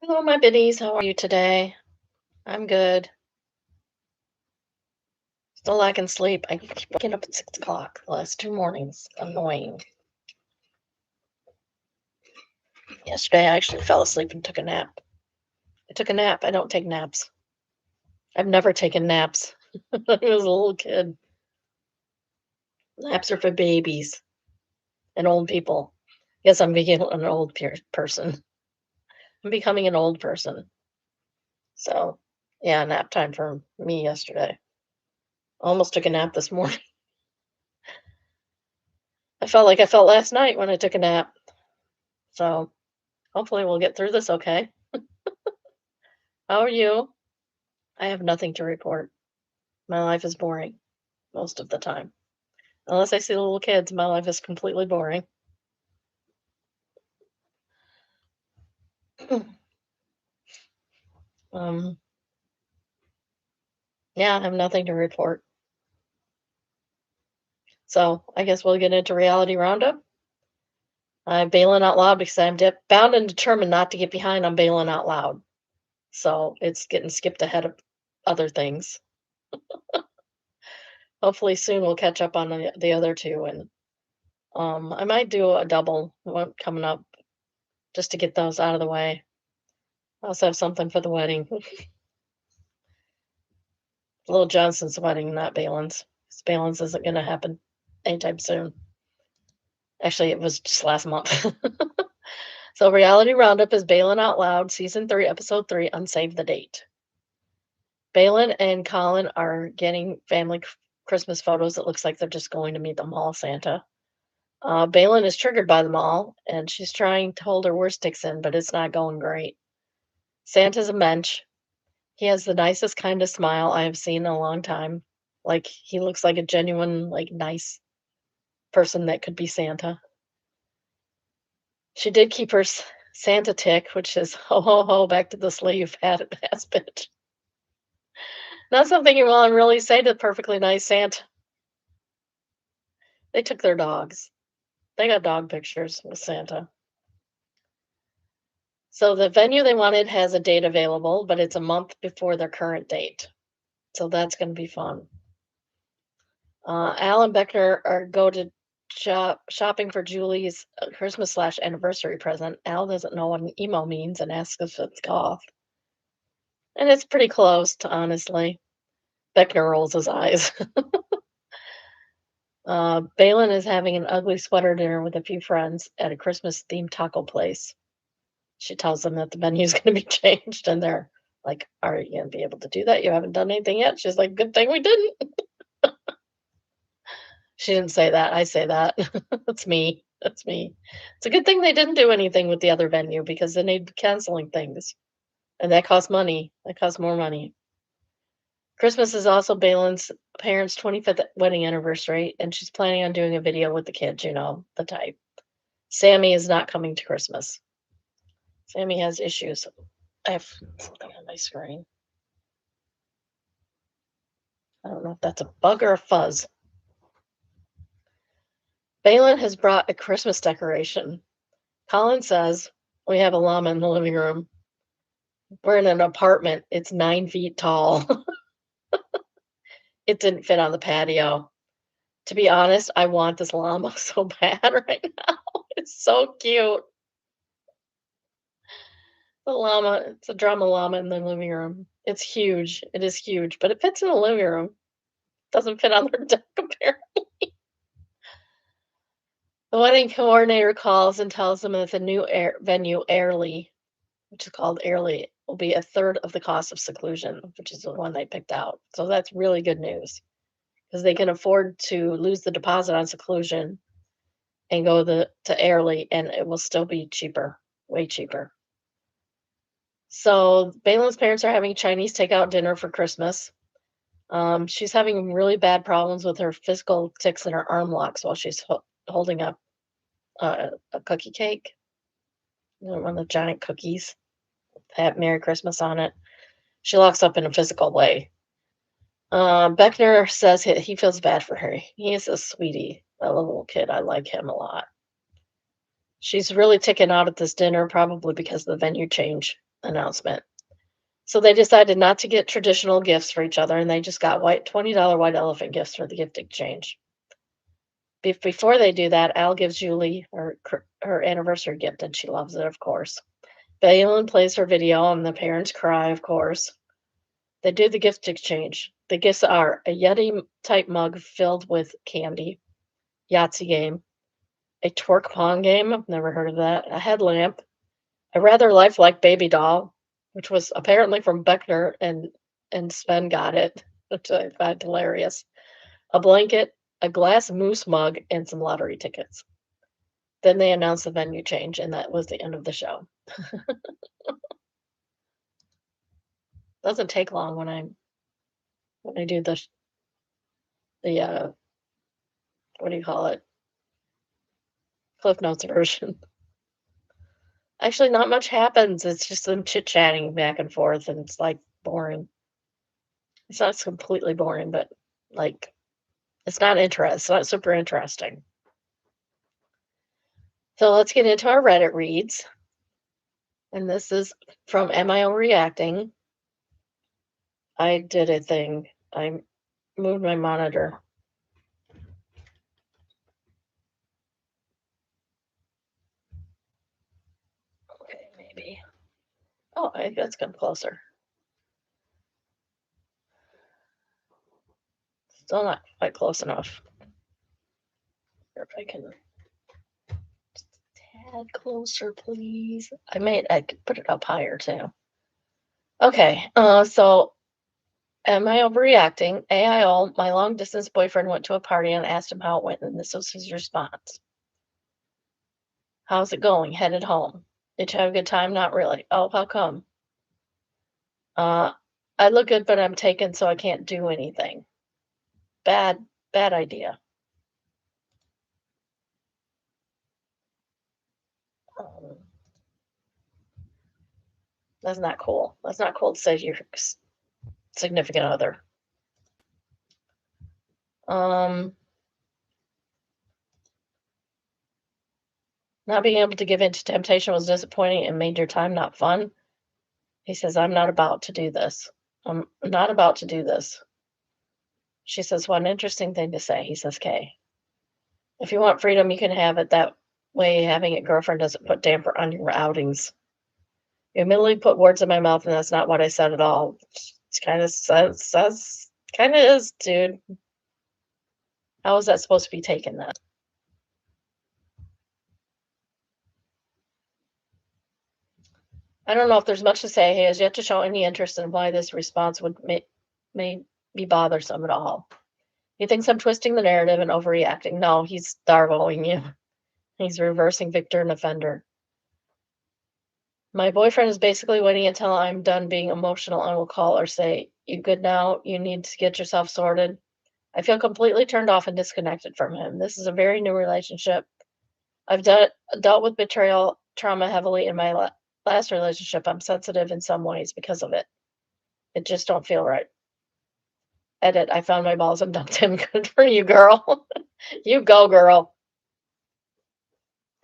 Hello, my biddies. How are you today? I'm good. Still lacking sleep. I keep waking up at 6 o'clock the last 2 mornings. Annoying. Yesterday, I actually fell asleep and took a nap. I took a nap. I don't take naps. I've never taken naps. When I was a little kid. Naps are for babies and old people. Yes, I'm becoming an old person. I'm becoming an old person. So, yeah, nap time for me yesterday. Almost took a nap this morning. I felt like I felt last night when I took a nap. So, hopefully, we'll get through this okay. How are you? I have nothing to report. My life is boring most of the time. Unless I see the little kids, my life is completely boring. um, yeah, I have nothing to report. So I guess we'll get into reality roundup. I'm bailing out loud because I'm bound and determined not to get behind on bailing out loud. So it's getting skipped ahead of other things. Hopefully soon we'll catch up on the other two, and I might do a double one coming up just to get those out of the way. I also have something for the wedding. Little Johnson's wedding, not Balin's. 'Cause Balin's isn't gonna happen anytime soon. Actually, it was just last month. So Reality Roundup is Balin Out Loud, Season 3, Episode 3, Unsave the Date. Balin and Colin are getting family Christmas photos. It looks like they're just going to meet the mall Santa. Balin is triggered by them all, and she's trying to hold her worst sticks in, but it's not going great. Santa's a mensch. He has the nicest, kindest smile I have seen in a long time. Like, he looks like a genuine, like, nice person that could be Santa. She did keep her Santa tick, which is ho ho ho back to the sleeve hat ass bitch. Not something you want to really say to perfectly nice Santa. They took their dogs. They got dog pictures with Santa. So the venue they wanted has a date available, but it's a month before their current date. So that's going to be fun. Al and Beckner are go to shopping for Julie's Christmas slash anniversary present. Al doesn't know what an emo means and asks if it's goth. And it's pretty close to honestly. Beckner rolls his eyes. Balin is having an ugly sweater dinner with a few friends at a Christmas themed taco place. She tells them that the menu's going to be changed, and they're like, "Are you going to be able to do that? You haven't done anything yet." She's like, "Good thing we didn't." She didn't say that. I say that. That's me. That's me. It's a good thing they didn't do anything with the other venue because then they'd be canceling things, and that costs money. That costs more money. Christmas is also Balin's parents' 25th wedding anniversary, and she's planning on doing a video with the kids, the type. Sammy is not coming to Christmas. Sammy has issues. I have something on my screen. I don't know if that's a bug or a fuzz. Balin has brought a Christmas decoration. Colin says, "We have a llama in the living room. We're in an apartment. It's 9 feet tall." It didn't fit on the patio. To be honest, I want this llama so bad right now. It's so cute. The llama, it's a drama llama in the living room. It's huge. It is huge, but it fits in the living room. Doesn't fit on their deck apparently. The wedding coordinator calls and tells them that the new venue, Airly, which is called Airly, will be a third of the cost of seclusion, which is the one they picked out. So that's really good news because they can afford to lose the deposit on seclusion and go to Airly, and it will still be cheaper, way cheaper. So Balin's parents are having Chinese takeout dinner for Christmas. She's having really bad problems with her physical tics in her arm locks while she's holding up a cookie cake, one of the giant cookies that Merry Christmas on it. She locks up in a physical way. Beckner says he feels bad for her. He is a sweetie, a little kid. I like him a lot. She's really ticking out at this dinner, probably because of the venue change. announcement. So they decided not to get traditional gifts for each other, and they just got $20 white elephant gifts for the gift exchange. Before they do that, Al gives Julie her anniversary gift, and she loves it, of course. Balin plays her video, and the parents cry, of course. They do the gift exchange. The gifts are a Yeti-type mug filled with candy, Yahtzee game, a twerk pong game, I've never heard of that, a headlamp, a rather lifelike baby doll, which was apparently from Beckner, and Sven got it, which I find hilarious, a blanket, a glass moose mug, and some lottery tickets. Then they announced the venue change, and that was the end of the show. Doesn't take long when I do the what do you call it? Cliff Notes version. Actually, not much happens. It's just them chit-chatting back and forth, and it's, like, boring. It's not completely boring, but, like, it's not super interesting. So let's get into our Reddit reads. And this is from Am I Overreacting? I did a thing. I moved my monitor. Okay, maybe. Oh, that's come closer. Still not quite close enough. If I can just a tad closer, please. I could put it up higher too. Okay, so am I overreacting? AIO, my long distance boyfriend went to a party and asked him how it went, and this was his response. How's it going? Headed home. Did you have a good time? Not really. Oh, how come? I look good, but I'm taken, so I can't do anything. Bad idea. Um, that's not cool. That's not cool to say to your significant other. Not being able to give in to temptation was disappointing and made your time not fun. He says, I'm not about to do this. I'm not about to do this. She says, what an interesting thing to say. He says, Kay, if you want freedom, you can have it. That way having a girlfriend doesn't put damper on your outings. You immediately put words in my mouth, and that's not what I said at all. It's kind of says, kind of is, dude. How is that supposed to be taken then? I don't know if there's much to say. He has yet to show any interest in why this response would may be bothersome at all. He thinks I'm twisting the narrative and overreacting. No, he's Darvoing you. He's reversing victor and offender. My boyfriend is basically waiting until I'm done being emotional and will call or say, you good now? You need to get yourself sorted. I feel completely turned off and disconnected from him. This is a very new relationship. I've dealt with betrayal trauma heavily in my last relationship. I'm sensitive in some ways because of it. It just don't feel right. Edit, I found my balls and dumped him. Good for you, girl. You go, girl.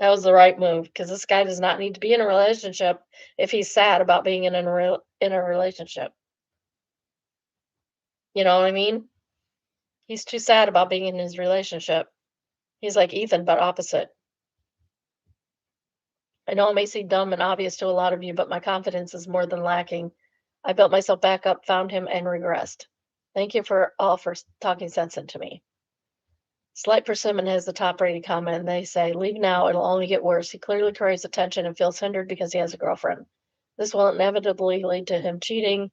That was the right move because this guy does not need to be in a relationship if he's sad about being in a relationship. You know what I mean? He's too sad about being in his relationship. He's like Ethan, but opposite. I know it may seem dumb and obvious to a lot of you, but my confidence is more than lacking. I built myself back up, found him, and regressed. Thank you for talking sense into me. Slight Persimmon has the top rated comment, and they say, leave now, it'll only get worse. He clearly craves attention and feels hindered because he has a girlfriend. This will inevitably lead to him cheating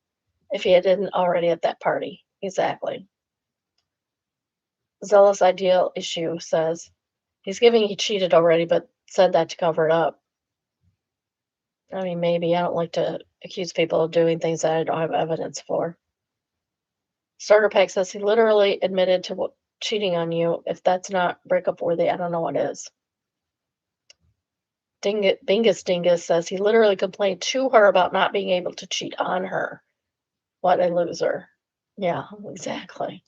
if he didn't already at that party. Exactly. Zealous Ideal Issue says, he's giving he cheated already, but said that to cover it up. I mean, maybe. I don't like to accuse people of doing things that I don't have evidence for. Starter Pack says he literally admitted to cheating on you. If that's not breakup worthy, I don't know what is. Bingus Dingus says he literally complained to her about not being able to cheat on her. What a loser. Yeah, exactly.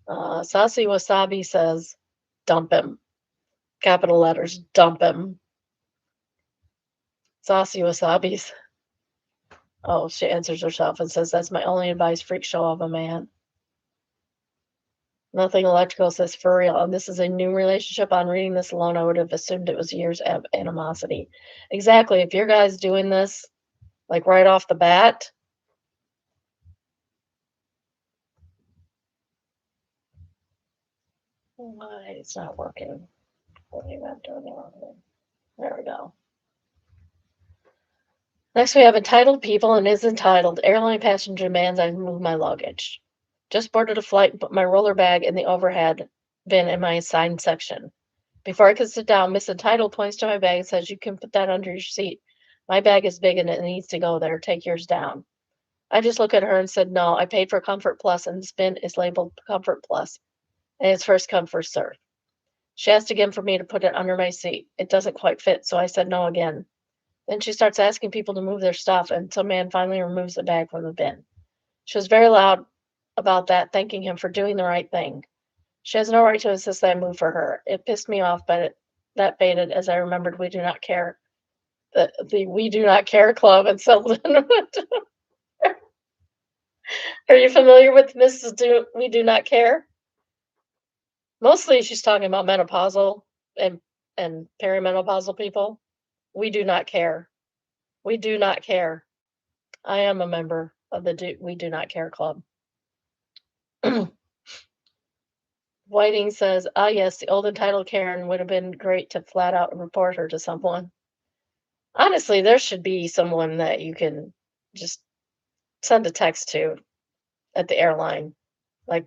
Saucy Wasabi says, dump him. Capital letters, dump him. Saucy Wasabis. Oh, she answers herself and says, "That's my only advice, freak show of a man." Nothing electrical says, "For real, and this is a new relationship. On reading this alone, I would have assumed it was years of animosity." Exactly. If your guy's doing this, like, right off the bat, why it's not working? What am I doing the wrong thing? There we go. Next, we have entitled people and is entitled. Airline passenger demands I move my luggage. Just boarded a flight and put my roller bag in the overhead bin in my assigned section. Before I could sit down, Miss Entitled points to my bag and says, "You can put that under your seat. My bag is big and it needs to go there. Take yours down." I just looked at her and said, "No, I paid for Comfort Plus and this bin is labeled Comfort Plus and it's first come, first serve." She asked again for me to put it under my seat. It doesn't quite fit, so I said no again. Then she starts asking people to move their stuff, and some man finally removes the bag from the bin. She was very loud about that, thanking him for doing the right thing. She has no right to insist that I move for her. It pissed me off, but that faded as I remembered we do not care. The We Do Not Care Club in Sylvan. Are you familiar with Mrs. We Do Not Care? Mostly she's talking about menopausal and perimenopausal people. We do not care. We do not care. I am a member of the We Do Not Care Club. Whiting says, "Ah, yes, the old entitled Karen would have been great to flat out report her to someone." Honestly, there should be someone that you can just send a text to at the airline. Like,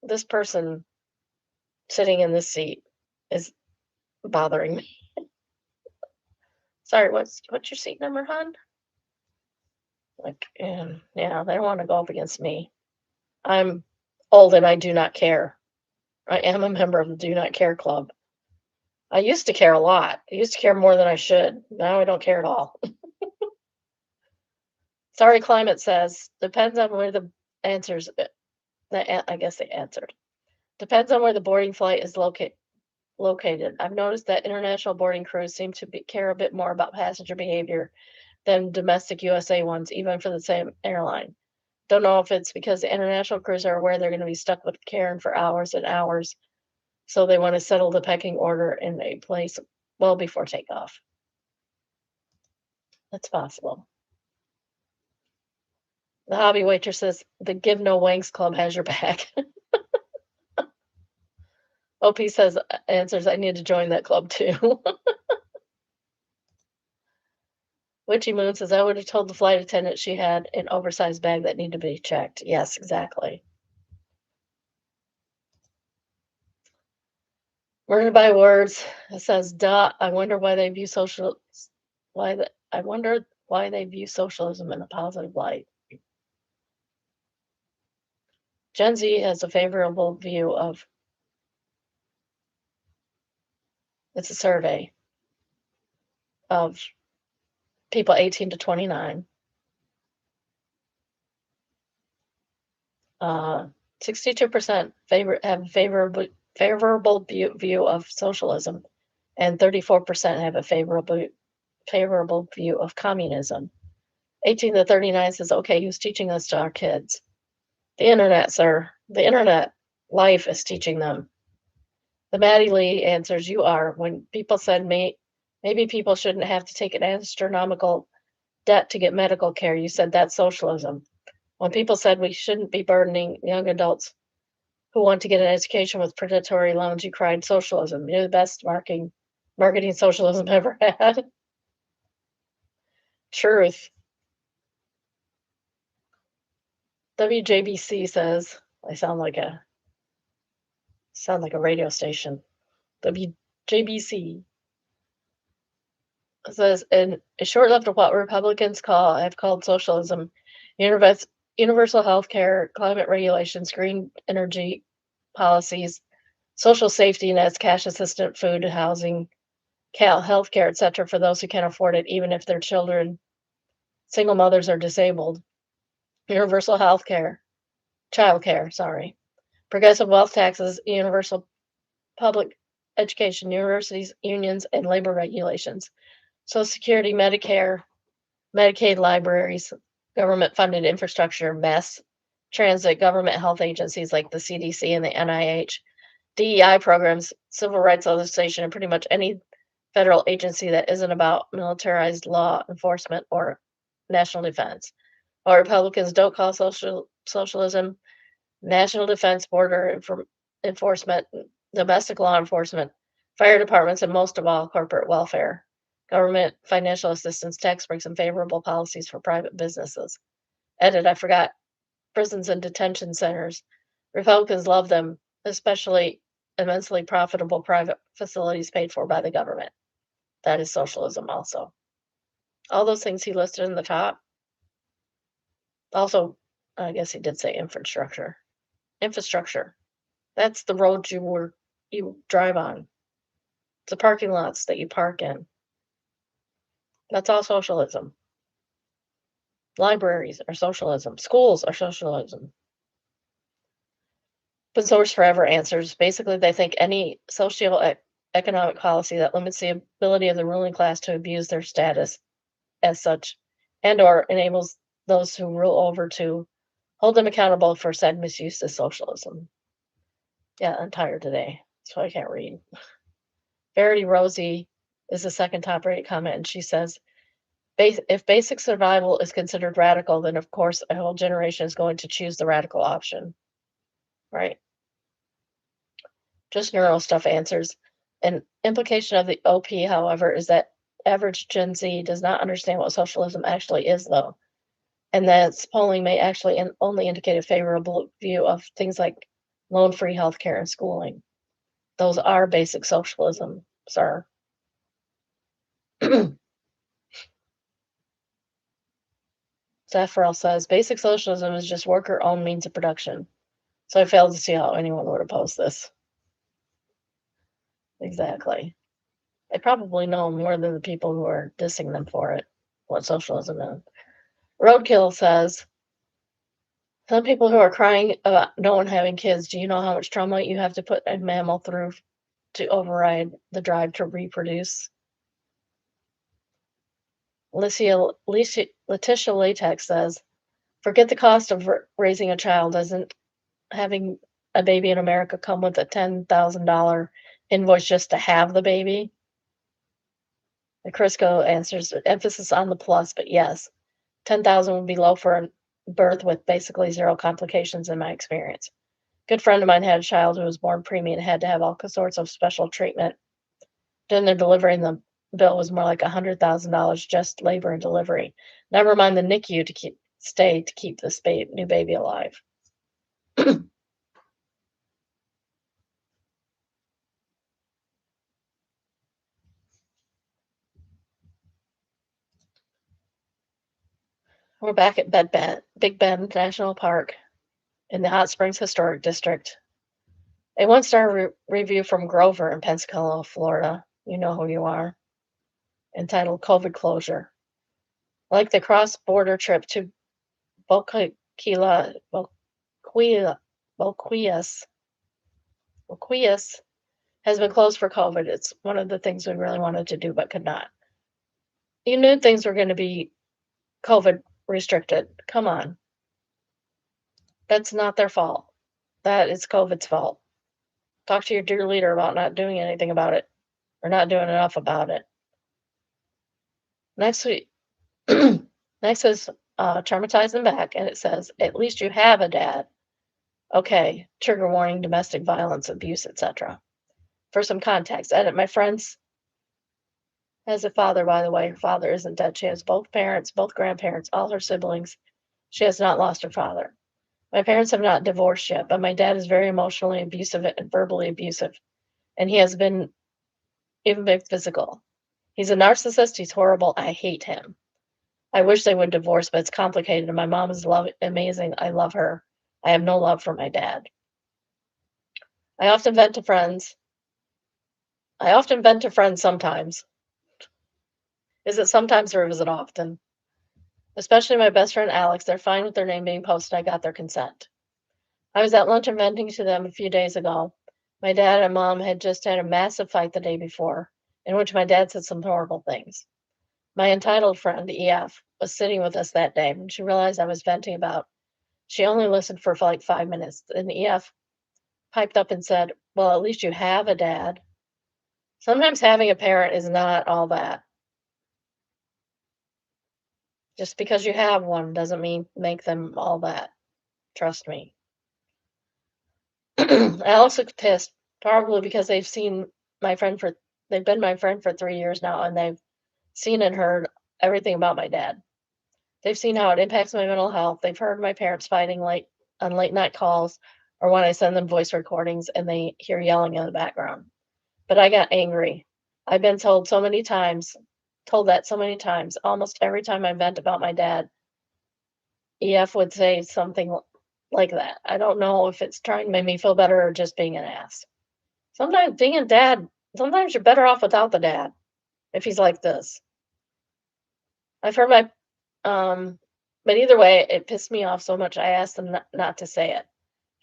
this person sitting in this seat is bothering me. Sorry, what's your seat number, hon? Like, yeah, they don't want to go up against me. I'm old and I do not care. I am a member of the Do Not Care Club. I used to care a lot. I used to care more than I should. Now I don't care at all. Sorry, Climate says, depends on where the answers, I guess they answered. Depends on where the boarding flight is located. I've noticed that international boarding crews seem to care a bit more about passenger behavior than domestic USA ones, even for the same airline. Don't know if it's because the international crews are aware they're going to be stuck with Karen for hours and hours, so they want to settle the pecking order in a place well before takeoff. That's possible. The hobby waitress says the Give No Wanks Club has your back. OP says answers I need to join that club too. Witchy Moon says I would have told the flight attendant she had an oversized bag that needed to be checked. Yes, exactly. Murdered by Words. It says, duh, I wonder why they view I wonder why they view socialism in a positive light. Gen Z has a favorable view of, it's a survey of people 18 to 29. 62% have favorable view of socialism, and 34% have a favorable view of communism. 18 to 39 says, okay, who's teaching this to our kids? The internet, sir. The internet life is teaching them. The Maddie Lee answers, you are. When people said maybe people shouldn't have to take an astronomical debt to get medical care, you said that's socialism. When people said we shouldn't be burdening young adults who want to get an education with predatory loans, you cried socialism. You're the best marketing socialism ever had. Truth. WJBC says, I sound like a radio station. WJBC says, in a short list of what Republicans have called socialism, universal health care, climate regulations, green energy policies, social safety nets, cash assistance, food, housing, health care, etc., for those who can't afford it, even if their children, single mothers, are disabled. Universal health care, child care, sorry. Progressive wealth taxes, universal public education, universities, unions, and labor regulations. Social Security, Medicare, Medicaid, libraries, government-funded infrastructure, mass transit, government health agencies like the CDC and the NIH, DEI programs, civil rights legislation, and pretty much any federal agency that isn't about militarized law enforcement or national defense. While Republicans don't call socialism national defense, enforcement, domestic law enforcement, fire departments, and most of all, corporate welfare, government financial assistance, tax breaks, and favorable policies for private businesses. Edit, I forgot prisons and detention centers. Republicans love them, especially immensely profitable private facilities paid for by the government. That is socialism, also. All those things he listed in the top. Also, I guess he did say infrastructure. Infrastructure. That's the roads you drive on. It's the parking lots that you park in. That's all socialism. Libraries are socialism. Schools are socialism. Open source forever answers. Basically, they think any socio-economic policy that limits the ability of the ruling class to abuse their status as such and or enables those who rule over to hold them accountable for said misuse is socialism. Yeah, I'm tired today, so I can't read. Verity Rosie is the second top rated comment, and she says, if basic survival is considered radical, then of course a whole generation is going to choose the radical option. Right? Just neuro stuff answers. An implication of the OP, however, is that average Gen Z does not understand what socialism actually is, though, and that polling may actually only indicate a favorable view of things like loan-free healthcare and schooling. Those are basic socialism, sir. Zaffarel says, basic socialism is just worker-owned means of production. So I failed to see how anyone would oppose this. Exactly. They probably know more than the people who are dissing them for it, what socialism is. Roadkill says, some people who are crying about no one having kids, do you know how much trauma you have to put a mammal through to override the drive to reproduce? Letitia Latex says, forget the cost of raising a child. Doesn't having a baby in America come with a $10,000 invoice just to have the baby? The Crisco answers, emphasis on the plus, but yes, 10,000 would be low for a birth with basically zero complications in my experience. Good friend of mine had a child who was born preemie and had to have all sorts of special treatment. Then they're delivering the bill was more like $100,000 just labor and delivery. Never mind the NICU to keep this new baby alive. We're back at Big Bend National Park in the Hot Springs Historic District. A one-star review from Grover in Pensacola, Florida. You know who you are. Entitled COVID Closure. Like the cross-border trip to Boquias has been closed for COVID. It's one of the things we really wanted to do but could not. You knew things were going to be COVID restricted. Come on. That's not their fault. That is COVID's fault. Talk to your dear leader about not doing anything about it or not doing enough about it. Next is traumatized and back, and it says, at least you have a dad. Okay, trigger warning, domestic violence, abuse, etc. For some context, edit, my friend's has a father, by the way. Her father isn't dead. She has both parents, both grandparents, all her siblings. She has not lost her father. My parents have not divorced yet, but my dad is very emotionally abusive and verbally abusive, and he has been even physical. He's a narcissist. He's horrible. I hate him. I wish they would divorce, but it's complicated. And my mom is amazing. I love her. I have no love for my dad. I often vent to friends sometimes. Is it sometimes or is it often? Especially my best friend Alex. They're fine with their name being posted. I got their consent. I was at lunch and venting to them a few days ago. My dad and mom had just had a massive fight the day before, in which my dad said some horrible things. My entitled friend, EF, was sitting with us that day. When she realized I was venting about, she only listened for like 5 minutes. Then EF piped up and said, "Well, at least you have a dad." Sometimes having a parent is not all that. Just because you have one doesn't mean make them all that. Trust me. Alex looks pissed, probably because my friend for they've been my friend for 3 years now, and they've seen and heard everything about my dad. They've seen how it impacts my mental health. They've heard my parents fighting on late night calls or when I send them voice recordings and they hear yelling in the background. But I got angry. I've been told that so many times. Almost every time I vent about my dad, EF would say something like that. I don't know if it's trying to make me feel better or just being an ass. Sometimes being a dad, sometimes you're better off without the dad if he's like this. I've heard my but either way, it pissed me off so much I asked them not to say it.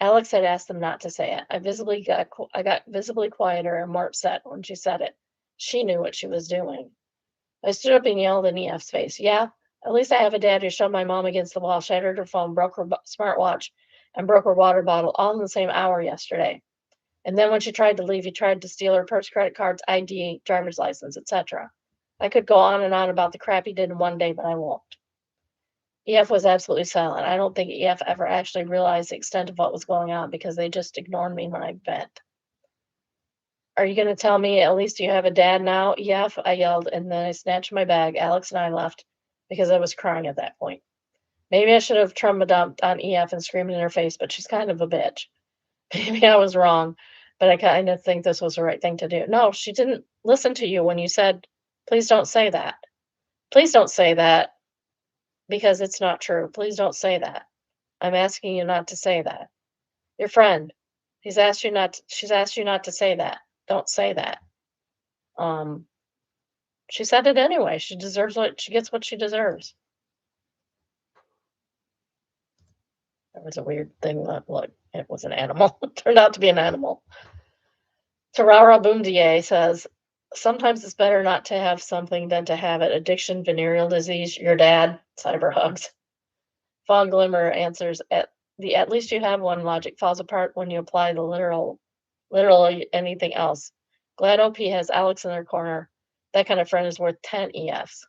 Alex had asked them not to say it. I got visibly quieter and more upset when she said it. She knew what she was doing. I stood up and yelled in EF's face. Yeah, at least I have a dad who shoved my mom against the wall, shattered her phone, broke her smartwatch, and broke her water bottle all in the same hour yesterday. And then when she tried to leave, he tried to steal her purse, credit cards, ID, driver's license, etc. I could go on and on about the crap he did in one day, but I won't. EF was absolutely silent. I don't think EF ever actually realized the extent of what was going on because they just ignored me when I vent. Are you going to tell me at least you have a dad now, EF? I yelled, and then I snatched my bag. Alex and I left because I was crying at that point. Maybe I should have trauma dumped on EF and screamed in her face, but she's kind of a bitch. Maybe I was wrong, but I kind of think this was the right thing to do. No, she didn't listen to you when you said, please don't say that. Please don't say that because it's not true. Please don't say that. I'm asking you not to say that. Your friend, she's asked you not to say that. Don't say that. Um, she said it anyway. She gets what she deserves. That was a weird thing that look, it was an animal. It turned out to be an animal. Tarara Boomdier says, sometimes it's better not to have something than to have it. Addiction, venereal disease, your dad, cyber hugs. Fog Glimmer answers, at least you have one logic falls apart when you apply the literally anything else. Glad OP has Alex in their corner. That kind of friend is worth 10 EFs.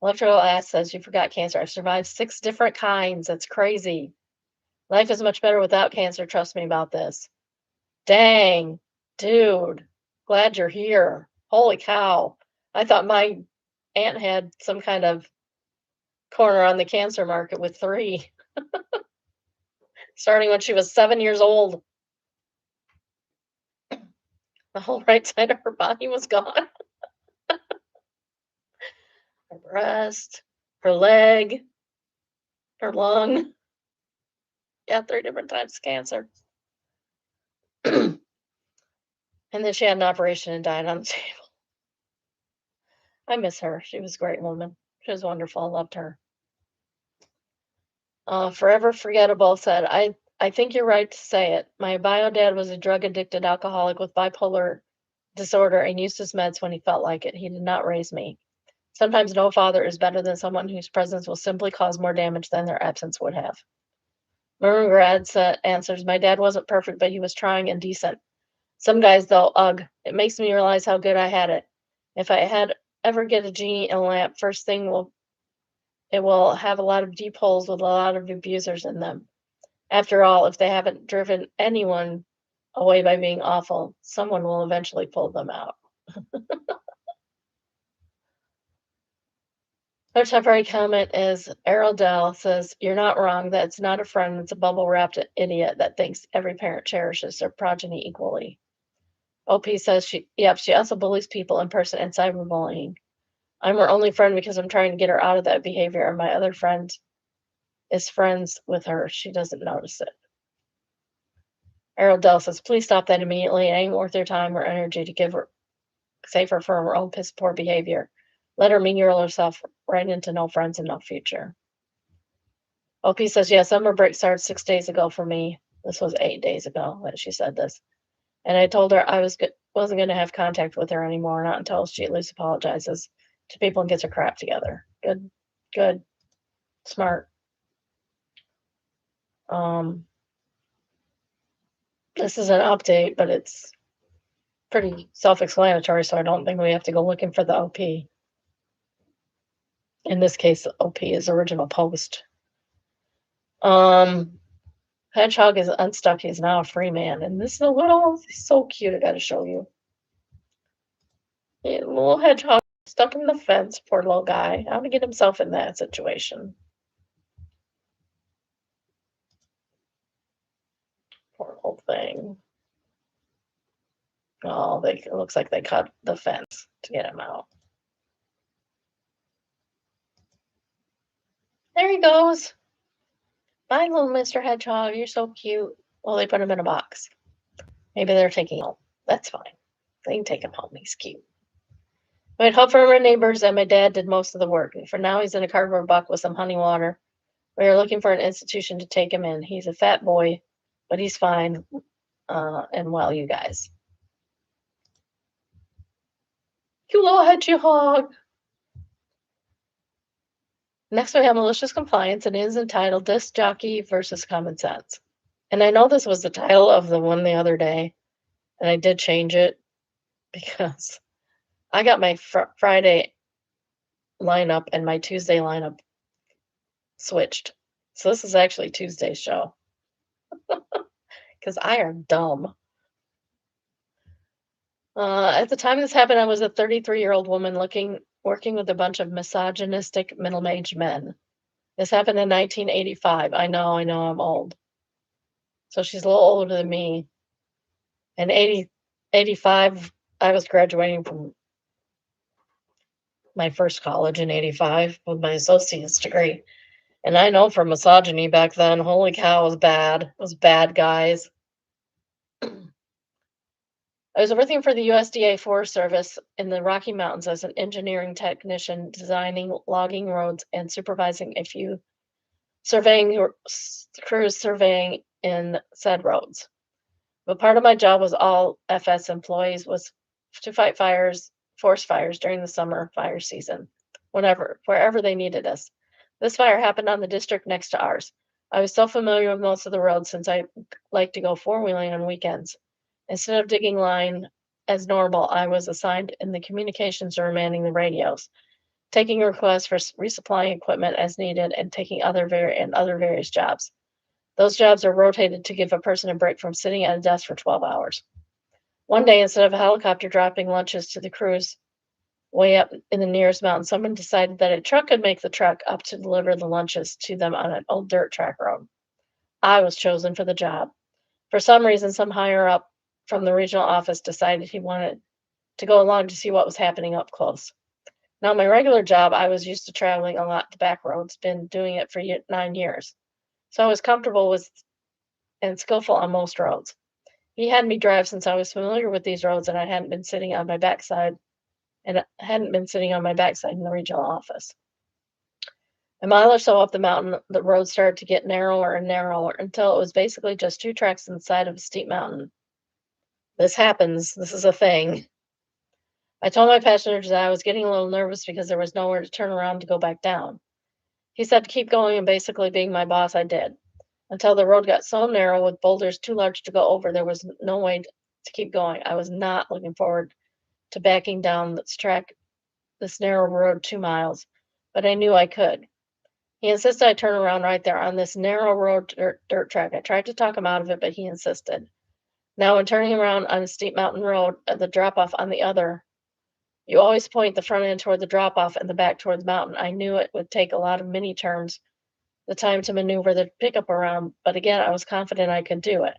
Electrical Ass says, you forgot cancer. I've survived 6 different kinds. That's crazy. Life is much better without cancer. Trust me about this. Dang, dude. Glad you're here. Holy cow. I thought my aunt had some kind of corner on the cancer market with 3, starting when she was 7 years old. The whole right side of her body was gone. Her breast, her leg, her lung. Yeah, 3 different types of cancer. And then she had an operation and died on the table. I miss her. She was a great woman. She was wonderful. I loved her. Forever Forgettable said, I think you're right to say it. My bio dad was a drug addicted alcoholic with bipolar disorder and used his meds when he felt like it. He did not raise me. Sometimes no father is better than someone whose presence will simply cause more damage than their absence would have. Murmugrad answers, my dad wasn't perfect, but he was trying and decent. Some guys, though, ugh, it makes me realize how good I had it. If I had ever get a genie in a lamp, first thing it will have a lot of deep holes with a lot of abusers in them. After all, if they haven't driven anyone away by being awful, someone will eventually pull them out. Our temporary comment is Errol Dell says, you're not wrong. That's not a friend. It's a bubble wrapped idiot that thinks every parent cherishes their progeny equally. OP says she also bullies people in person and cyberbullying. I'm her only friend because I'm trying to get her out of that behavior, and my other friend is friends with her. She doesn't notice it. Errol Dell says, please stop that immediately. It ain't worth your time or energy to save her from her own piss poor behavior. Let her mean-girl herself right into no friends and no future. OP says, yeah, summer break started 6 days ago for me. This was 8 days ago that she said this. And I told her I wasn't going to have contact with her anymore, not until she at least apologizes. to people and gets her crap together. Good, good, smart. This is an update, but it's pretty self-explanatory, so I don't think we have to go looking for the OP. In this case, the OP is original post. Hedgehog is unstuck. He's now a free man. And this is a little, so cute. I gotta show you. Yeah, little hedgehog stuck in the fence. Poor little guy. How to get himself in that situation? Poor little thing. Oh, it looks like they cut the fence to get him out. There he goes. Bye, little Mr. Hedgehog. You're so cute. Well, they put him in a box. Maybe they're taking him home. That's fine. They can take him home. He's cute. I had help from our neighbors, and my dad did most of the work. For now, he's in a cardboard box with some honey water. We are looking for an institution to take him in. He's a fat boy, but he's fine and well, you guys. You little hedgehog. Next, we have malicious compliance, and it is entitled Disc Jockey versus Common Sense. And I know this was the title of the one the other day, and I did change it because I got my Friday lineup and my Tuesday lineup switched. So this is actually Tuesday's show because I am dumb. At the time this happened, I was a 33-year-old woman working with a bunch of misogynistic middle-aged men. This happened in 1985. I know, I'm old. So she's a little older than me. In 85, I was graduating from my first college in 85 with my associate's degree. And I know from misogyny back then, holy cow, it was bad. It was bad, guys. I was working for the USDA Forest Service in the Rocky Mountains as an engineering technician, designing logging roads and supervising a few crews surveying in said roads. But part of my job was all FS employees was to fight forest fires during the summer fire season, wherever they needed us. This fire happened on the district next to ours. I was so familiar with most of the roads since I like to go four-wheeling on weekends. Instead of digging line as normal, I was assigned in the communications or manning the radios, taking requests for resupplying equipment as needed, and taking other various jobs. Those jobs are rotated to give a person a break from sitting at a desk for 12 hours. One day, instead of a helicopter dropping lunches to the crews way up in the nearest mountain, someone decided that a truck could make the trek up to deliver the lunches to them on an old dirt track road. I was chosen for the job. For some reason, some higher up from the regional office decided he wanted to go along to see what was happening up close. Now, my regular job, I was used to traveling a lot to back roads, been doing it for 9 years. So I was comfortable with and skillful on most roads. He had me drive since I was familiar with these roads and I hadn't been sitting on my backside in the regional office. A mile or so up the mountain, the road started to get narrower and narrower until it was basically just two tracks on the side of a steep mountain. This happens. This is a thing. I told my passenger that I was getting a little nervous because there was nowhere to turn around to go back down. He said to keep going, and basically being my boss, I did. Until the road got so narrow with boulders too large to go over, there was no way to keep going. I was not looking forward to backing down this narrow road 2 miles, but I knew I could. He insisted I turn around right there on this narrow road dirt track. I tried to talk him out of it, but he insisted. Now, when turning around on a steep mountain road, the drop-off on the other, you always point the front end toward the drop-off and the back toward the mountain. I knew it would take a lot of mini turns, the time to maneuver the pickup around, but again, I was confident I could do it.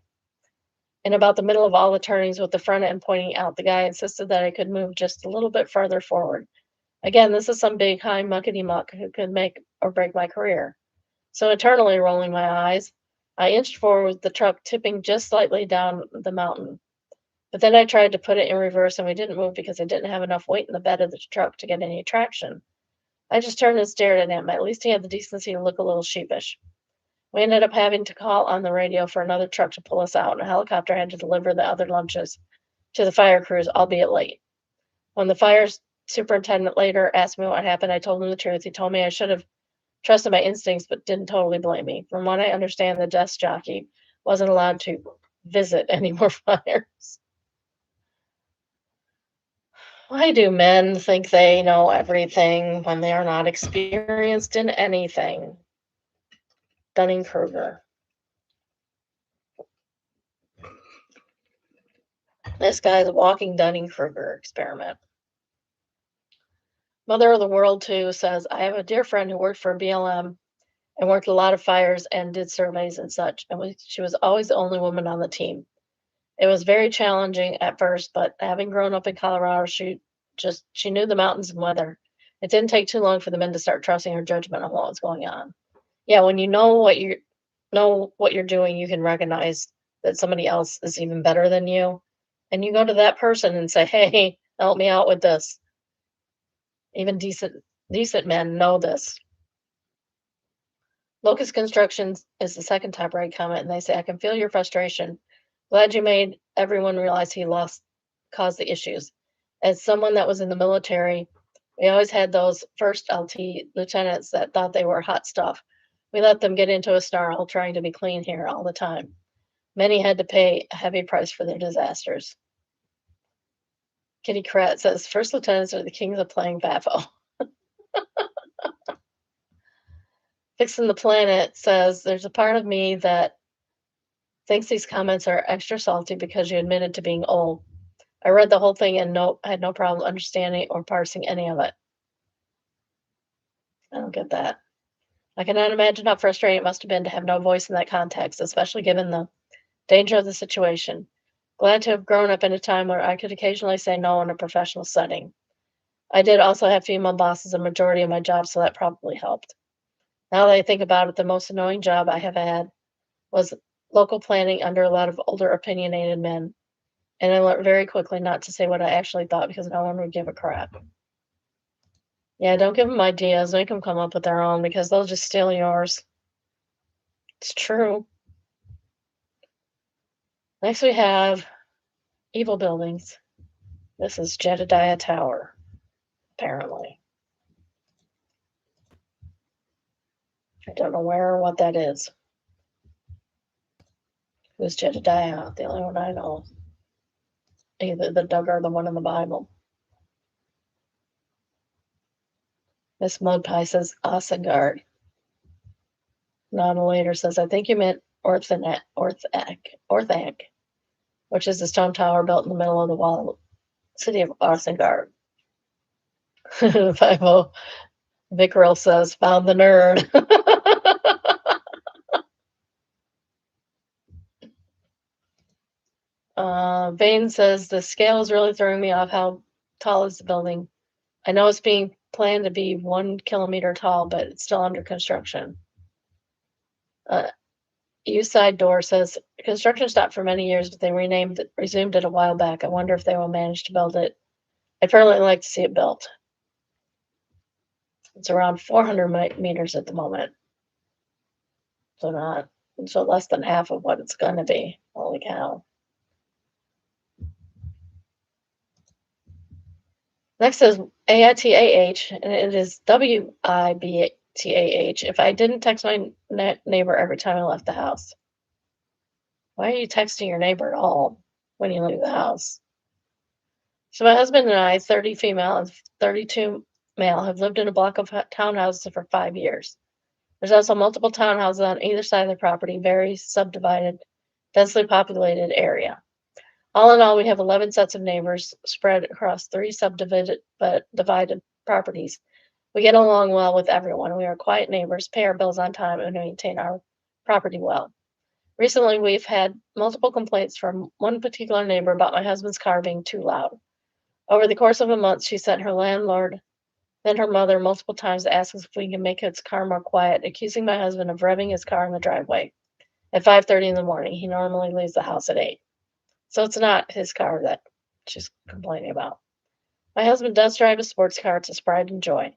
In about the middle of all the turnings with the front end pointing out, the guy insisted that I could move just a little bit further forward. Again, this is some big, high muckety-muck who could make or break my career. So internally rolling my eyes, I inched forward with the truck tipping just slightly down the mountain. But then I tried to put it in reverse and we didn't move because I didn't have enough weight in the bed of the truck to get any traction. I just turned and stared at him. At least he had the decency to look a little sheepish. We ended up having to call on the radio for another truck to pull us out, and a helicopter had to deliver the other lunches to the fire crews, albeit late. When the fire superintendent later asked me what happened. I told him the truth. He told me I should have trusted my instincts, but didn't totally blame me. From what I understand, the desk jockey wasn't allowed to visit any more fires. Why do men think they know everything when they are not experienced in anything? Dunning-Kruger. This guy's a walking Dunning-Kruger experiment. Mother of the World, too, says, I have a dear friend who worked for BLM and worked a lot of fires and did surveys and such, and she was always the only woman on the team. It was very challenging at first, but having grown up in Colorado, she knew the mountains and weather. It didn't take too long for the men to start trusting her judgment on what was going on. Yeah, when you know what you're doing, you can recognize that somebody else is even better than you, and you go to that person and say, "Hey, help me out with this." Even decent men know this. Locust Constructions is the second top right comment, and they say, I can feel your frustration. Glad you made everyone realize caused the issues. As someone that was in the military, we always had those first LT lieutenants that thought they were hot stuff. We let them get into a snarl trying to be clean here all the time. Many had to pay a heavy price for their disasters. Kitty Krat says, first lieutenants are the kings of playing FAFO. Fixing the Planet says, there's a part of me that thinks these comments are extra salty because you admitted to being old. I read the whole thing and had no problem understanding or parsing any of it. I don't get that. I cannot imagine how frustrating it must have been to have no voice in that context, especially given the danger of the situation. Glad to have grown up in a time where I could occasionally say no in a professional setting. I did also have female bosses a majority of my job, so that probably helped. Now that I think about it, the most annoying job I have had was local planning under a lot of older, opinionated men. And I learned very quickly not to say what I actually thought because no one would give a crap. Yeah, don't give them ideas. Make them come up with their own because they'll just steal yours. It's true. Next we have evil buildings. This is Jedediah Tower, apparently. I don't know where or what that is. Who's Jedediah? The only one I know. Either the Doug or the one in the Bible. Miss Mudpie says Osengard. Nana later says, I think you meant Orthanc, which is the stone tower built in the middle of the wall city of Osengard. 50 Vickrell says, found the nerd. Vane says, the scale is really throwing me off. How tall is the building? I know it's being planned to be 1 kilometer tall, but it's still under construction. East Side Door says, construction stopped for many years, but they resumed it a while back. I wonder if they will manage to build it. I'd really like to see it built. It's around 400 meters at the moment. So less than half of what it's going to be. Holy cow. Next is AITAH, and it is WIBTAH. If I didn't text my neighbor every time I left the house. Why are you texting your neighbor at all when you leave the house? So my husband and I, 30 female and 32 male, have lived in a block of townhouses for 5 years. There's also multiple townhouses on either side of the property, very subdivided, densely populated area. All in all, we have 11 sets of neighbors spread across 3 divided properties. We get along well with everyone. We are quiet neighbors, pay our bills on time, and maintain our property well. Recently, we've had multiple complaints from one particular neighbor about my husband's car being too loud. Over the course of a month, she sent her landlord, then her mother, multiple times to ask us if we can make his car more quiet, accusing my husband of revving his car in the driveway at 5:30 in the morning. He normally leaves the house at 8. So it's not his car that she's complaining about. My husband does drive a sports car. It's his pride and joy.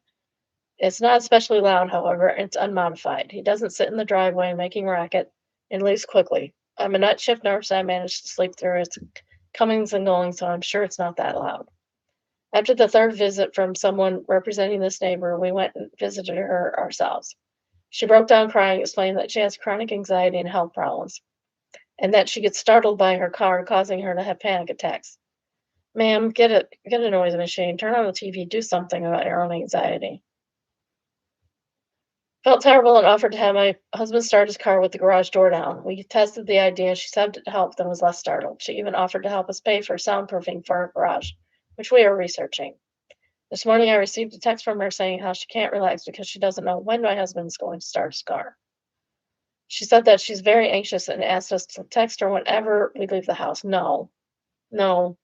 It's not especially loud, however. It's unmodified. He doesn't sit in the driveway making racket and leaves quickly. I'm a night shift nurse. I managed to sleep through its comings and goings, so I'm sure it's not that loud. After the third visit from someone representing this neighbor, we went and visited her ourselves. She broke down crying, explaining that she has chronic anxiety and health problems, and that she gets startled by her car, causing her to have panic attacks. Ma'am, get a noise machine, turn on the TV, do something about your own anxiety. Felt terrible and offered to have my husband start his car with the garage door down. We tested the idea. She said it helped and was less startled. She even offered to help us pay for soundproofing for our garage, which we are researching. This morning I received a text from her saying how she can't relax because she doesn't know when my husband is going to start his car. She said that she's very anxious and asked us to text her whenever we leave the house. No, no.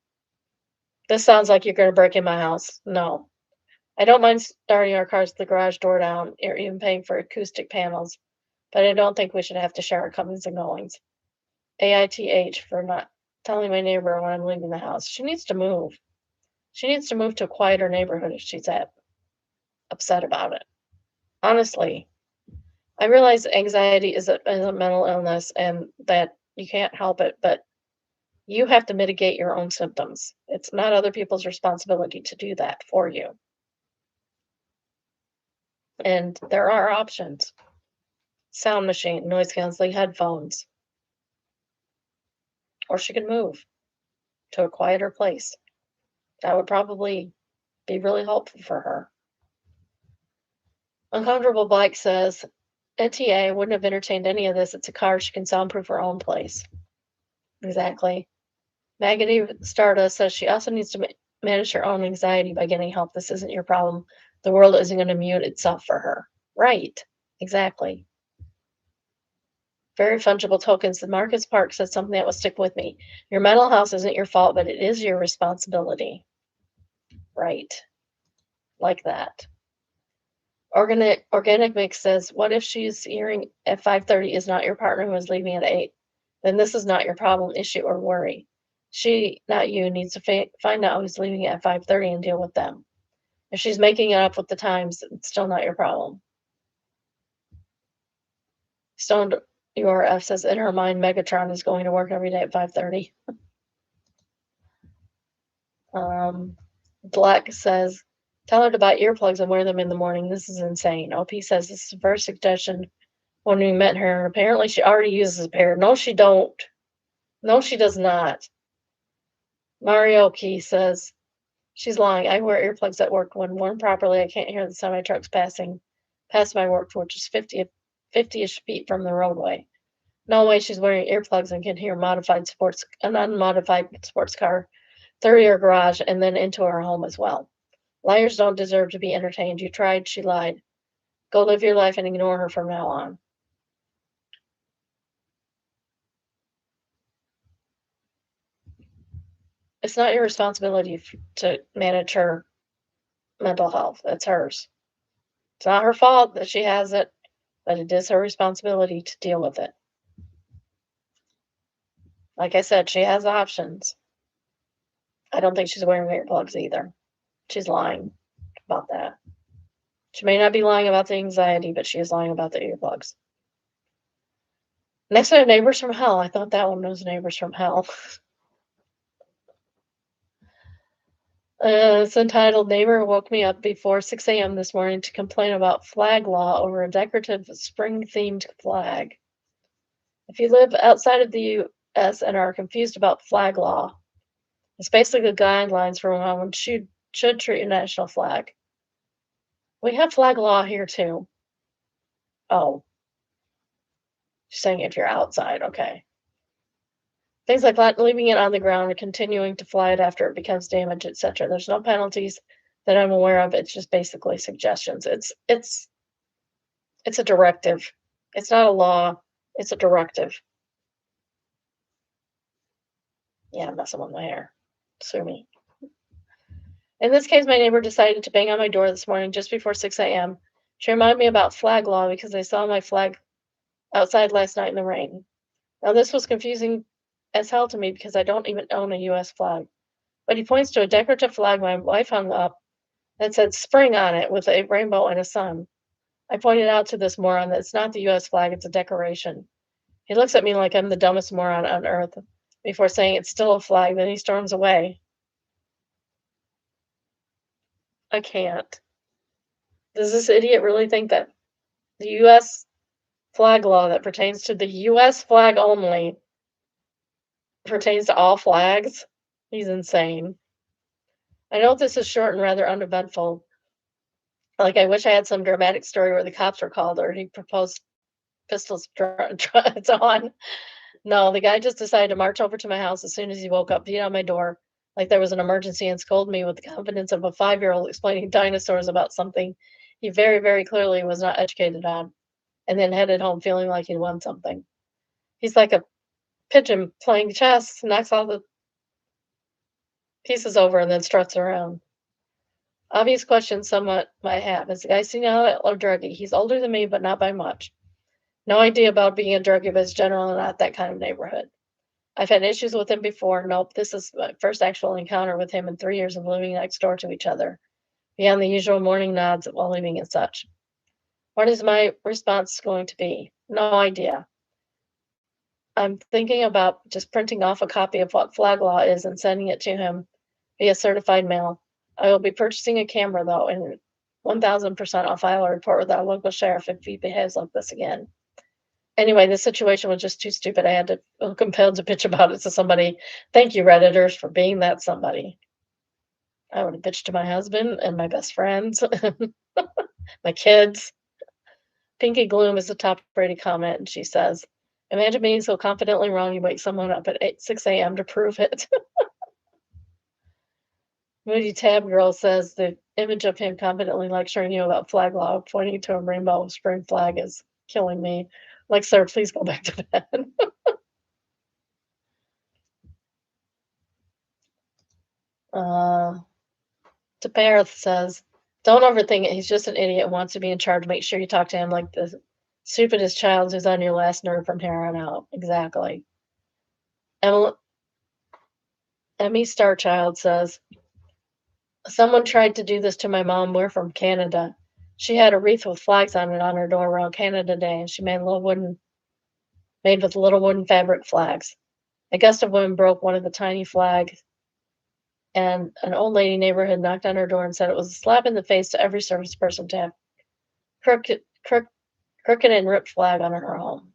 This sounds like you're going to break in my house. No. I don't mind starting our cars with the garage door down or even paying for acoustic panels, but I don't think we should have to share our comings and goings. AITH for not telling my neighbor when I'm leaving the house. She needs to move. She needs to move to a quieter neighborhood if she's upset about it. Honestly, I realize anxiety is a mental illness and that you can't help it, but you have to mitigate your own symptoms. It's not other people's responsibility to do that for you. And there are options. Sound machine, noise canceling headphones, or she could move to a quieter place. That would probably be really helpful for her. Uncomfortable Bike says, NTA wouldn't have entertained any of this. It's a car. She can soundproof her own place. Exactly. Maggie Stardust says she also needs to manage her own anxiety by getting help. This isn't your problem. The world isn't going to mute itself for her. Right. Exactly. Very fungible tokens. The Marcus Park said something that will stick with me. Your mental health isn't your fault, but it is your responsibility. Right. Like that. Organic Mix says, what if she's hearing at 5:30 is not your partner who is leaving at 8? Then this is not your problem, issue, or worry. She, not you, needs to find out who's leaving at 5:30 and deal with them. If she's making it up with the times, it's still not your problem. Stoned URF says, in her mind, Megatron is going to work every day at 5:30. Black says, tell her to buy earplugs and wear them in the morning. This is insane. OP says, this is the first suggestion when we met her. Apparently she already uses a pair. No, she don't. No, she does not. Mario Key says, she's lying. I wear earplugs at work. When worn properly, I can't hear the semi-trucks passing past my work, which is 50-ish feet from the roadway. No way she's wearing earplugs and can hear an unmodified sports car through your garage and then into her home as well. Liars don't deserve to be entertained. You tried, she lied. Go live your life and ignore her from now on. It's not your responsibility to manage her mental health. It's hers. It's not her fault that she has it, but it is her responsibility to deal with it. Like I said, she has options. I don't think she's wearing earplugs either. She's lying about that. She may not be lying about the anxiety, but she is lying about the earplugs. Next, I have Neighbors from Hell. I thought that one was Neighbors from Hell. It's entitled Neighbor Woke Me Up Before 6 a.m. this morning to complain about flag law over a decorative spring-themed flag. If you live outside of the U.S. and are confused about flag law, it's basically guidelines for how one should treat a national flag. We have flag law here too. Oh, she's saying if you're outside, okay. Things like that, leaving it on the ground and continuing to fly it after it becomes damaged, etc. There's no penalties that I'm aware of. It's just basically suggestions. It's a directive. It's not a law. It's a directive. Yeah, I'm messing with my hair. Sue me. In this case, my neighbor decided to bang on my door this morning just before 6 a.m. She reminded me about flag law because I saw my flag outside last night in the rain. Now, this was confusing as hell to me because I don't even own a U.S. flag. But he points to a decorative flag my wife hung up that said spring on it with a rainbow and a sun. I pointed out to this moron that it's not the U.S. flag, it's a decoration. He looks at me like I'm the dumbest moron on earth before saying it's still a flag. Then he storms away. I can't. Does this idiot really think that the US flag law that pertains to the US flag only pertains to all flags? He's insane. I know this is short and rather uneventful. Like, I wish I had some dramatic story where the cops were called or he proposed pistols drawn. No, the guy just decided to march over to my house as soon as he woke up, beat on my door like there was an emergency, and scold me with the confidence of a 5-year-old explaining dinosaurs about something he very, very clearly was not educated on, and then headed home feeling like he'd won something. He's like a pigeon playing chess, knocks all the pieces over and then struts around. Obvious question somewhat might have. Is the guy senile or druggy? He's older than me, but not by much. No idea about being a druggie, but it's generally not that kind of neighborhood. I've had issues with him before. Nope, this is my first actual encounter with him in 3 years of living next door to each other, beyond the usual morning nods while leaving and such. What is my response going to be? No idea. I'm thinking about just printing off a copy of what flag law is and sending it to him via certified mail. I will be purchasing a camera though, and 1000% I'll file a report with our local sheriff if he behaves like this again. Anyway, this situation was just too stupid. I had to feel compelled to bitch about it to somebody. Thank you, Redditors, for being that somebody. I would have bitched to my husband and my best friends, my kids. Pinky Gloom is the top rated comment, and she says, imagine being so confidently wrong you wake someone up at 6 a.m. to prove it. Moody Tab Girl says the image of him confidently lecturing you about flag law, pointing to a rainbow spring flag is killing me. Like, sir, please go back to bed. Taparith says, don't overthink it. He's just an idiot and wants to be in charge. Make sure you talk to him like the stupidest child who's on your last nerve from here on out. Exactly. Emily Starchild says, someone tried to do this to my mom. We're from Canada. She had a wreath with flags on it on her door around Canada Day, and she made with little wooden fabric flags. A gust of wind broke one of the tiny flags, and an old lady neighborhood knocked on her door and said it was a slap in the face to every service person to have crooked, crooked and ripped flag on her home.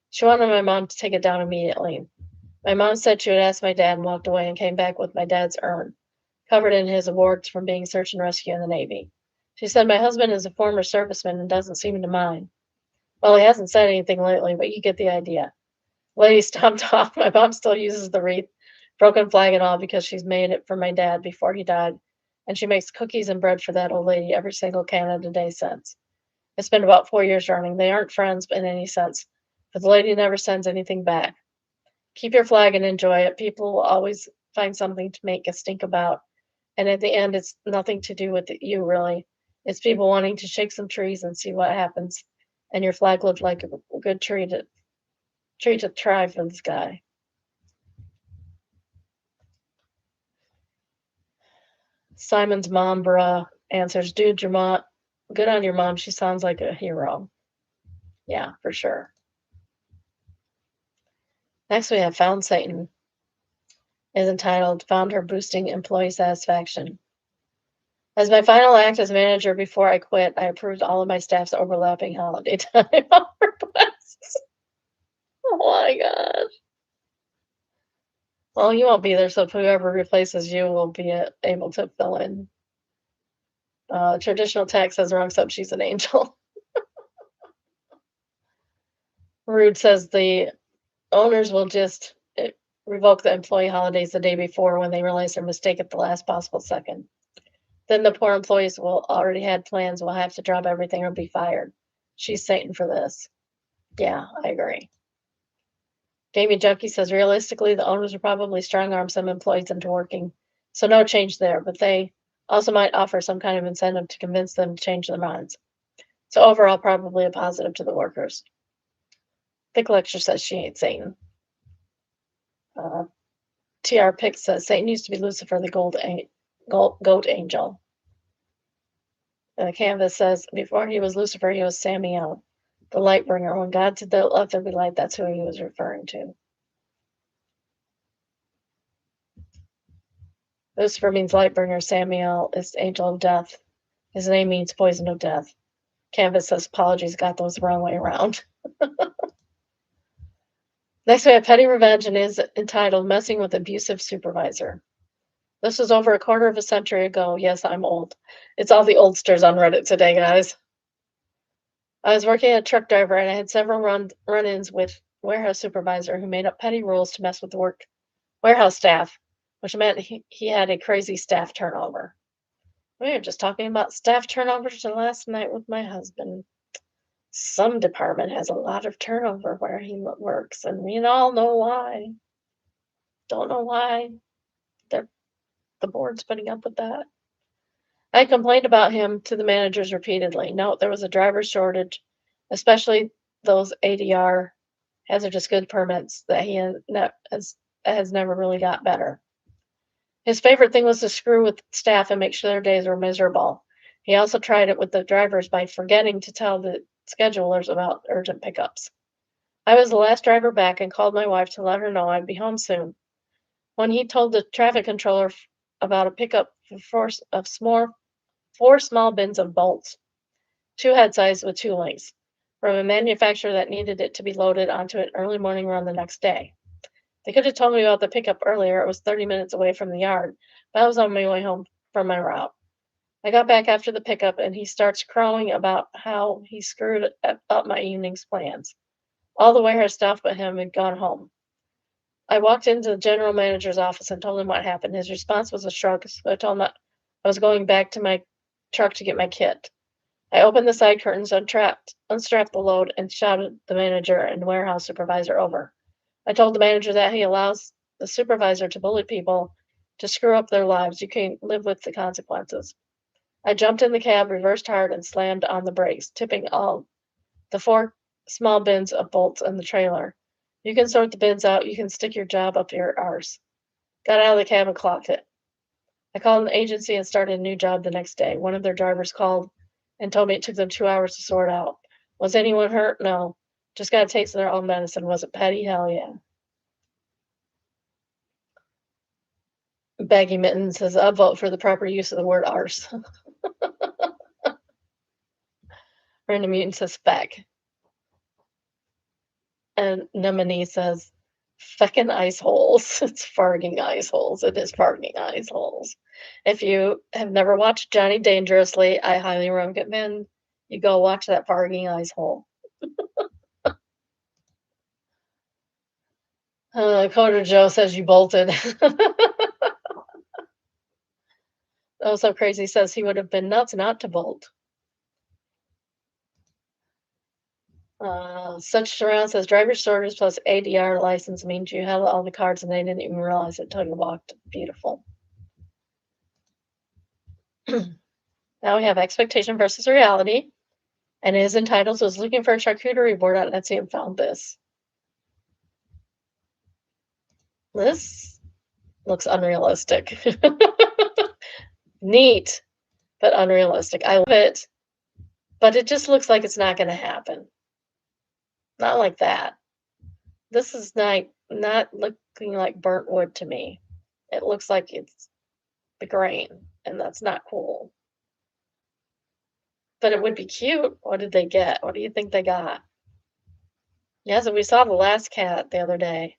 She wanted my mom to take it down immediately. My mom said she would ask my dad and walked away and came back with my dad's urn, covered in his awards from being search and rescue in the Navy. She said my husband is a former serviceman and doesn't seem to mind. Well, he hasn't said anything lately, but you get the idea. Lady stomped off. My mom still uses the wreath, broken flag and all, because she's made it for my dad before he died, and she makes cookies and bread for that old lady every single Canada Day since. It's been about 4 years running. They aren't friends in any sense, but the lady never sends anything back. Keep your flag and enjoy it. People will always find something to make a stink about, and at the end, it's nothing to do with you, really. It's people wanting to shake some trees and see what happens, and your flag looked like a good tree to try for this guy. Simon's mom, bruh, answers, dude, your mom, good on your mom. She sounds like a hero. Yeah, for sure. Next, we have Found Satan, is entitled Found Her Boosting Employee Satisfaction. As my final act as manager before I quit, I approved all of my staff's overlapping holiday time requests. Oh my gosh. Well, you won't be there, so whoever replaces you will be able to fill in. Traditional tax says wrong, so she's an angel. Rude says the owners will just revoke the employee holidays the day before when they realize their mistake at the last possible second. Then the poor employees will already had plans, will have to drop everything or be fired. She's Satan for this. Yeah, I agree. Gaming Junkie says realistically, the owners will probably strong arm some employees into working. So no change there, but they also might offer some kind of incentive to convince them to change their minds. So overall, probably a positive to the workers. Thick Lecture says she ain't Satan. TR Pick says Satan used to be Lucifer, the goat angel. Canvas says before he was Lucifer, he was Samiel, the light bringer. When God said, let there be light, that's who he was referring to. Lucifer means light bringer. Samuel is angel of death. His name means poison of death. Canvas says apologies, got those the wrong way around. Next we have Petty Revenge and is entitled Messing with Abusive Supervisor. This was over a quarter of a century ago. Yes, I'm old. It's all the oldsters on Reddit today, guys. I was working as a truck driver and I had several run-ins with warehouse supervisor who made up petty rules to mess with the warehouse staff, which meant he had a crazy staff turnover. We were just talking about staff turnovers last night with my husband. Some department has a lot of turnover where he works, and we all know why. Don't know why the board's putting up with that. I complained about him to the managers repeatedly. Note, there was a driver shortage, especially those ADR hazardous good permits that he has never really got better. His favorite thing was to screw with staff and make sure their days were miserable. He also tried it with the drivers by forgetting to tell the schedulers about urgent pickups. I was the last driver back and called my wife to let her know I'd be home soon. When he told the traffic controller about a pickup for four small bins of bolts, 2 head size with 2 links, from a manufacturer that needed it to be loaded onto an early morning run the next day. They could have told me about the pickup earlier. It was 30 minutes away from the yard, but I was on my way home from my route. I got back after the pickup, and he starts crowing about how he screwed up my evening's plans. All the warehouse staff but him had gone home. I walked into the general manager's office and told him what happened. His response was a shrug, so I told him I was going back to my truck to get my kit. I opened the side curtains, unstrapped the load, and shouted the manager and warehouse supervisor over. I told the manager that he allows the supervisor to bully people to screw up their lives. You can't live with the consequences. I jumped in the cab, reversed hard, and slammed on the brakes, tipping all the 4 small bins of bolts in the trailer. You can sort the bins out. You can stick your job up your arse. Got out of the cab and clocked it. I called an agency and started a new job the next day. One of their drivers called and told me it took them 2 hours to sort out. Was anyone hurt? No. Just got a taste of their own medicine. Was it petty? Hell yeah. Baggy Mitten says, I vote for the proper use of the word arse. Random Mutant says, feck. And Nemone says, feckin' ice holes. It's farting ice holes. It is farting ice holes. If you have never watched Johnny Dangerously, I highly recommend you go watch that farting ice hole. Coder Joe says you bolted. Oh, so crazy says he would have been nuts not to bolt. Such surround says driver shortage plus ADR license means you have all the cards and they didn't even realize it until you walked. Beautiful. Now we have expectation versus reality. And it is entitled, was looking for a charcuterie board on Etsy and found this. This looks unrealistic. Neat, but unrealistic. I love it, but it just looks like it's not going to happen. Not like that. This is not looking like burnt wood to me. It looks like it's the grain, and that's not cool. But it would be cute. What did they get? What do you think they got? Yeah, so we saw the last cat the other day.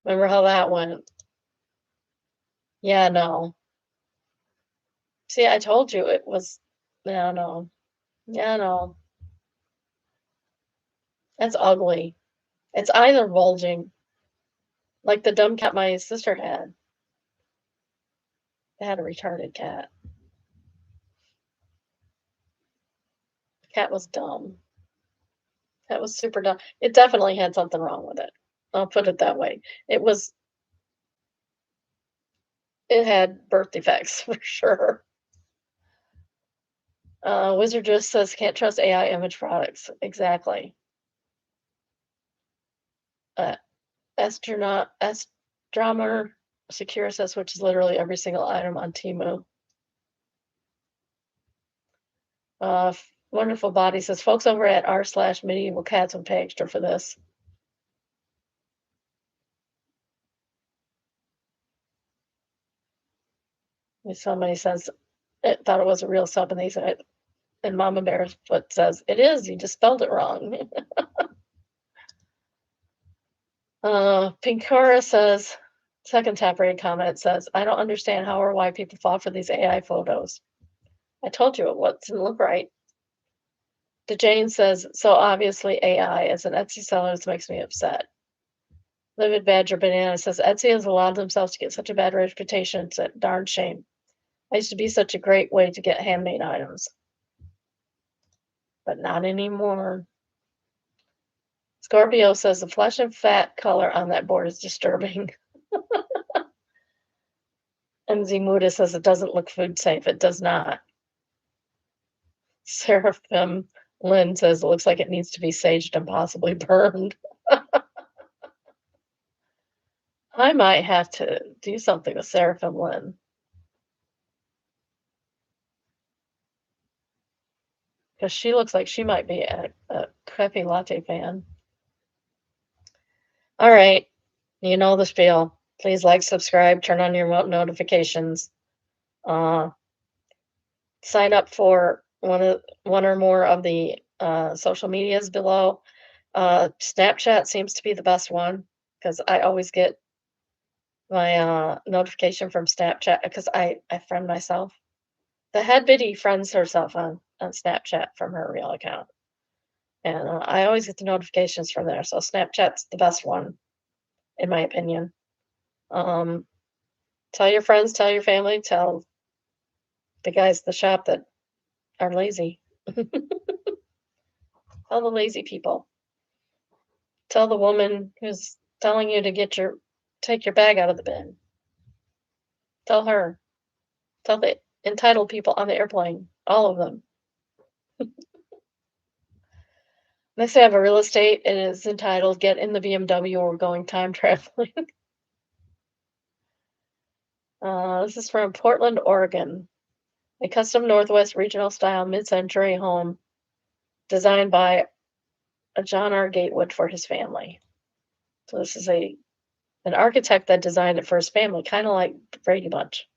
Remember how that went? Yeah, no. See, I told you it was. Yeah, no. Yeah, no. That's ugly. It's either bulging, like the dumb cat my sister had. They had a retarded cat. The cat was dumb. That was super dumb. It definitely had something wrong with it. I'll put it that way. It had birth defects for sure. Wizard just says can't trust AI image products. Exactly. Astronomer Secure says, which is literally every single item on Temu. Wonderful Body says, folks over at r/medieval cats will pay extra for this. Somebody says it thought it was a real sub, and they said, and Mama Bear's foot says, "It is, you just spelled it wrong." Pinkora says, second top rated comment says, "I don't understand how or why people fall for these AI photos. I told you it didn't look right." DeJane says, "So obviously AI as an Etsy seller, this makes me upset." Livid Badger Banana says, "Etsy has allowed themselves to get such a bad reputation. It's a darn shame. I used to be such a great way to get handmade items, but not anymore." Scorpio says, "The flesh and fat color on that board is disturbing." MZ Muda says, "It doesn't look food safe." It does not. Seraphim Lynn says, "It looks like it needs to be saged and possibly burned." I might have to do something with Seraphim Lynn, because she looks like she might be a Crepe Latte fan. All right, you know the spiel. Please like, subscribe, turn on your notifications. Sign up for one or more of the social medias below. Snapchat seems to be the best one, because I always get my notification from Snapchat, because I friend myself. The head Biddy friends herself on Snapchat from her real account, and I always get the notifications from there. So Snapchat's the best one, in my opinion. Tell your friends, tell your family, tell the guys at the shop that are lazy. Tell the lazy people. Tell the woman who's telling you to take your bag out of the bin. Tell her. Tell the entitled people on the airplane. All of them. Next, I have a real estate. It is entitled "Get in the BMW, We're Going Time Traveling." This is from Portland, Oregon. A custom Northwest regional style mid-century home designed by a John R. Gatewood for his family. So this is an architect that designed it for his family, kind of like Brady Bunch.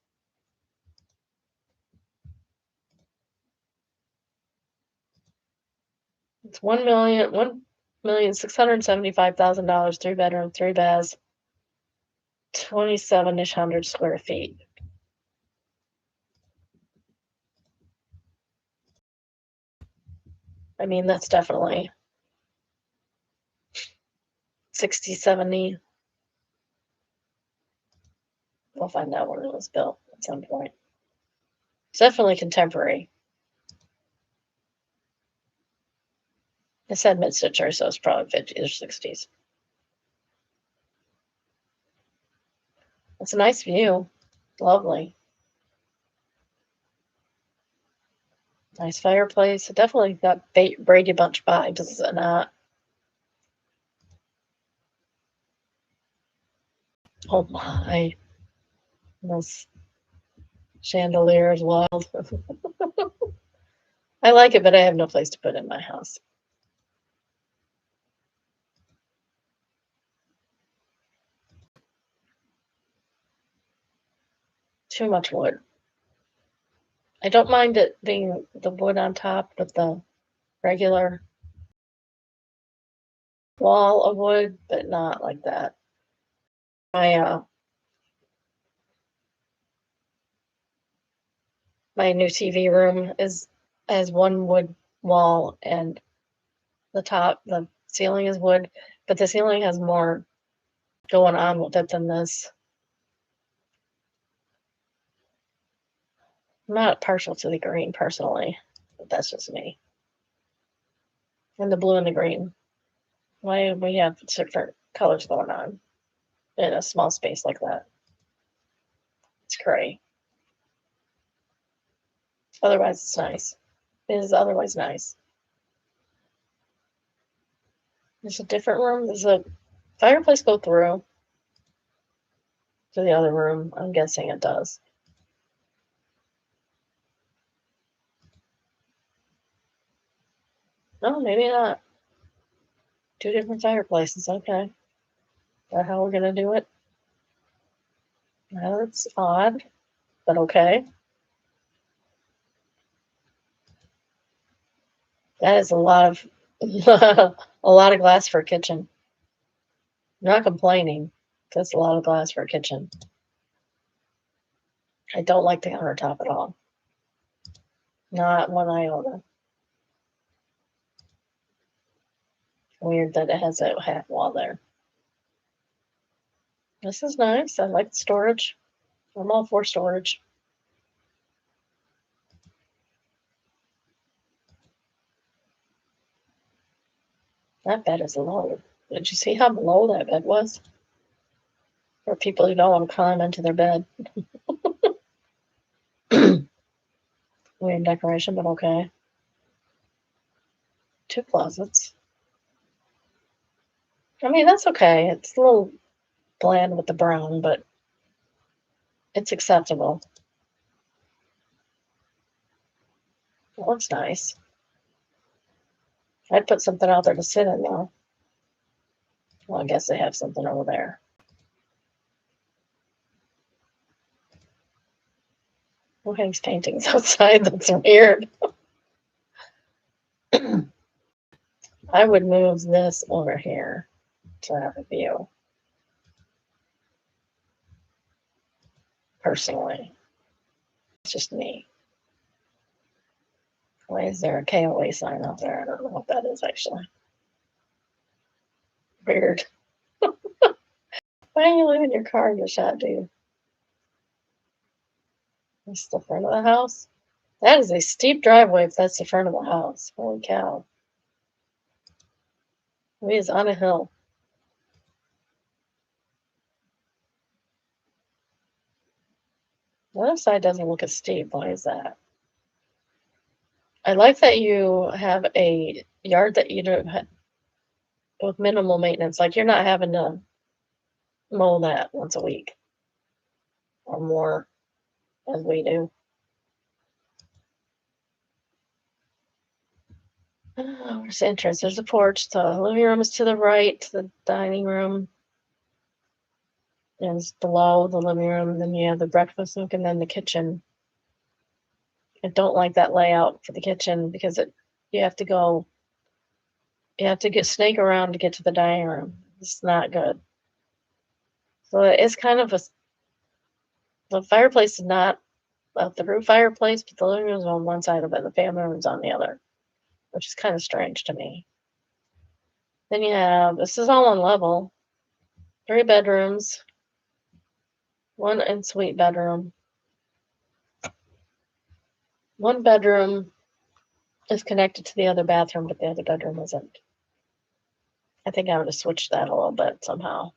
It's $1,675,000, 3-bedroom, 3 baths, 2,700 square feet. I mean, that's definitely 60, 70. We'll find out when it was built at some point. It's definitely contemporary. I said mid-century, so it's probably 50s or 60s. It's a nice view. Lovely. Nice fireplace. It definitely got Brady Bunch vibes, is it not? Oh my. This chandelier is wild. I like it, but I have no place to put it in my house. Too much wood. I don't mind it being the wood on top with the regular wall of wood, but not like that. My my new TV room has one wood wall, and the ceiling is wood, but the ceiling has more going on with it than this. I'm not partial to the green personally, but that's just me. And the blue and the green. Why we have different colors going on in a small space like that? It's gray. Otherwise, it's nice. It is otherwise nice. There's a different room. There's a fireplace go through to the other room. I'm guessing it does. No, maybe not. 2 different fireplaces. Okay. Is that how we're gonna do it? That's odd. but okay. That is a lot of a lot of glass for a kitchen. Not complaining. That's a lot of glass for a kitchen. I don't like the countertop at all. Not one iota. Weird that it has that half wall there. This is nice. I like the storage. I'm all for storage. That bed is low. Did you see how low that bed was? For people who don't want to climb into their bed. Weird decoration, but okay. 2 closets. I mean, that's okay. It's a little bland with the brown, but it's acceptable. It looks nice. I'd put something out there to sit in, though. Well, I guess they have something over there. Who hangs paintings outside? That's weird. I would move this over here to have a view. Personally. It's just me. Why is there a KOA sign out there? I don't know what that is, actually. Weird. Why are you leaving your car in the shot, dude? This is the front of the house. That is a steep driveway if that's the front of the house. Holy cow. It is on a hill. The other side doesn't look as steep. Why is that? I like that you have a yard that you don't have with minimal maintenance. Like you're not having to mow that once a week or more as we do. Oh, where's the entrance? There's a porch. The living room is to the right. The dining room is below the living room. Then you have the breakfast nook and then the kitchen. I don't like that layout for the kitchen because you have to get snake around to get to the dining room. It's not good. So it's kind of the fireplace is not the roof fireplace, but the living room is on one side of it, the family room is on the other, which is kind of strange to me. Then you have, this is all on level, 3 bedrooms, 1 ensuite bedroom. 1 bedroom is connected to the other bathroom, but the other bedroom isn't. I think I would have switched that a little bit somehow.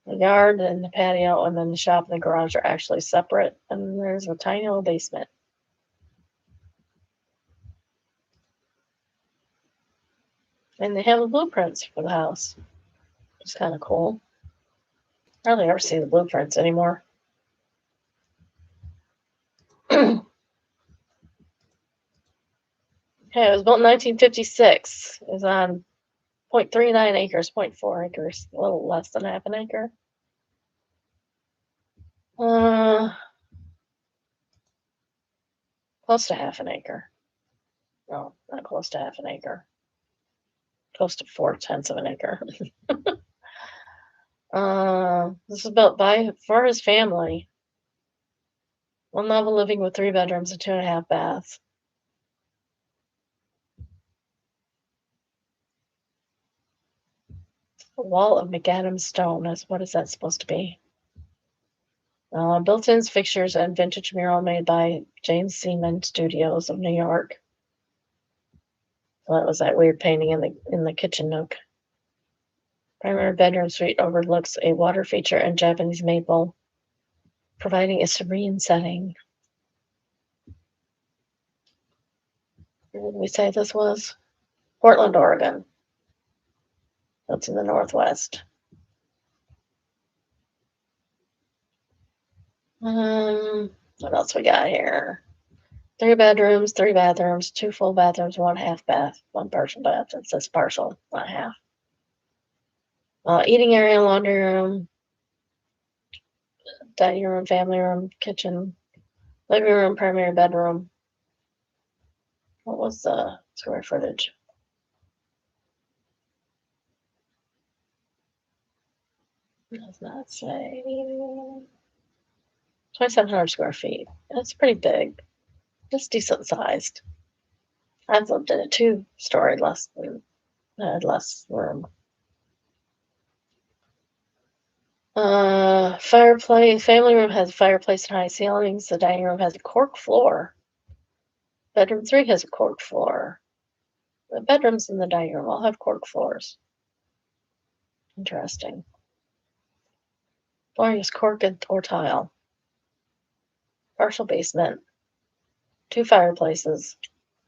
The yard and the patio and then the shop and the garage are actually separate, and there's a tiny little basement. And they have the blueprints for the house. It's kind of cool. I hardly ever see the blueprints anymore. Okay, it was built in 1956. It was on 0.39 acres, 0.4 acres, a little less than half an acre. Close to half an acre. No, not close to half an acre. Close to 4/10 of an acre. This was built for his family. 1 level living with 3 bedrooms and 2.5 baths. A wall of McAdam stone. What is that supposed to be? Built-in fixtures and vintage mural made by James Seaman Studios of New York. So that was that weird painting in the kitchen nook. Primary bedroom suite overlooks a water feature and Japanese maple, providing a serene setting. Where did we say this was? Portland, Oregon. That's in the northwest. What else we got here? 3 bedrooms, 3 bathrooms, 2 full bathrooms, 1 half bath, 1 partial bath. It says partial, not half. Eating area, laundry room, dining room, family room, kitchen, living room, primary bedroom. What was the square footage? Does not say. 2,700 square feet. That's pretty big. That's decent sized. I've lived in a two-story, less room. Fireplace. Family room has a fireplace and high ceilings. The dining room has a cork floor. Bedroom 3 has a cork floor. The bedrooms in the dining room all have cork floors. Interesting. Flooring is cork or tile. Partial basement. 2 fireplaces.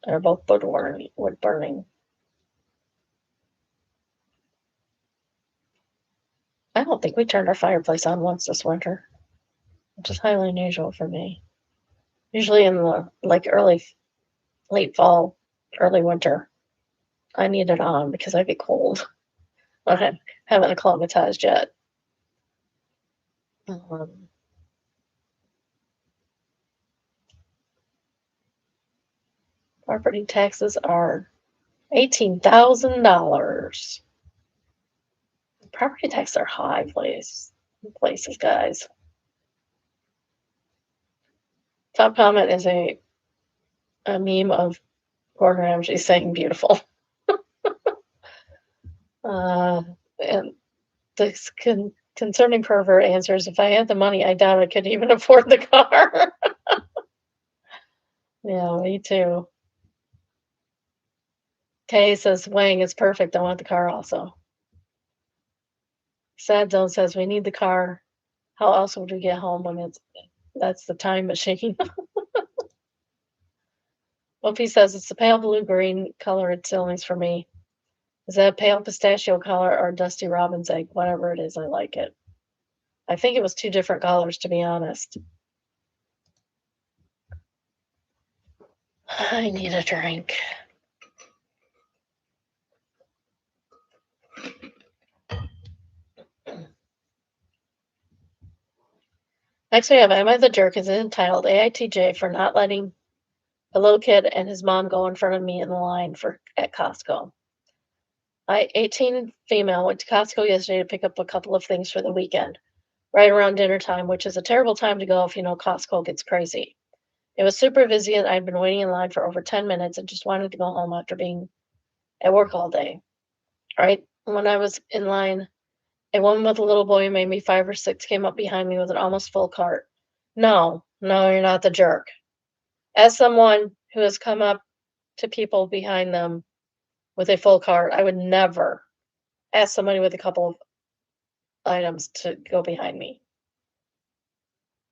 They're both wood burning. I don't think we turned our fireplace on once this winter, which is highly unusual for me. Usually in the late fall, early winter, I need it on because I get cold. I haven't acclimatized yet. Property taxes are $18,000. Property taxes are high places, guys. Top comment is a meme of Gordon Ramsay saying beautiful. And this concerning pervert answers, if I had the money, I doubt I could even afford the car. Yeah, me too. Kay says, Wang is perfect. I want the car also. Sad Zone says, we need the car. How else would we get home when that's the time machine? Opie says, it's the pale blue-green colored ceilings for me. Is that a pale pistachio color or dusty robin's egg? Whatever it is, I like it. I think it was 2 different colors, to be honest. I need a drink. Next we have Am I the Jerk is entitled AITJ for not letting a little kid and his mom go in front of me in the line at Costco. 18 female, went to Costco yesterday to pick up a couple of things for the weekend, right around dinner time, which is a terrible time to go if you know Costco gets crazy. It was super busy and I'd been waiting in line for over 10 minutes and just wanted to go home after being at work all day. Right when I was in line, a woman with a little boy, maybe 5 or 6, came up behind me with an almost full cart. No, you're not the jerk. As someone who has come up to people behind them with a full cart, I would never ask somebody with a couple of items to go behind me.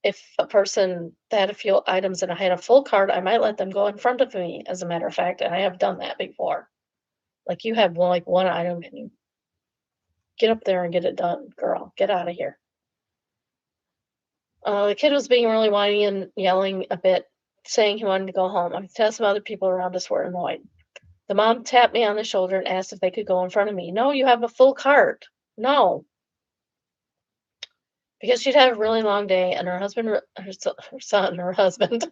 If a person that had a few items and I had a full cart, I might let them go in front of me, as a matter of fact, and I have done that before. Like, you have one item and you get up there and get it done, girl. Get out of here. The kid was being really whiny and yelling a bit, saying he wanted to go home. I could tell some other people around us were annoyed. The mom tapped me on the shoulder and asked if they could go in front of me. No, you have a full cart. No. Because she'd had a really long day and her husband, her husband,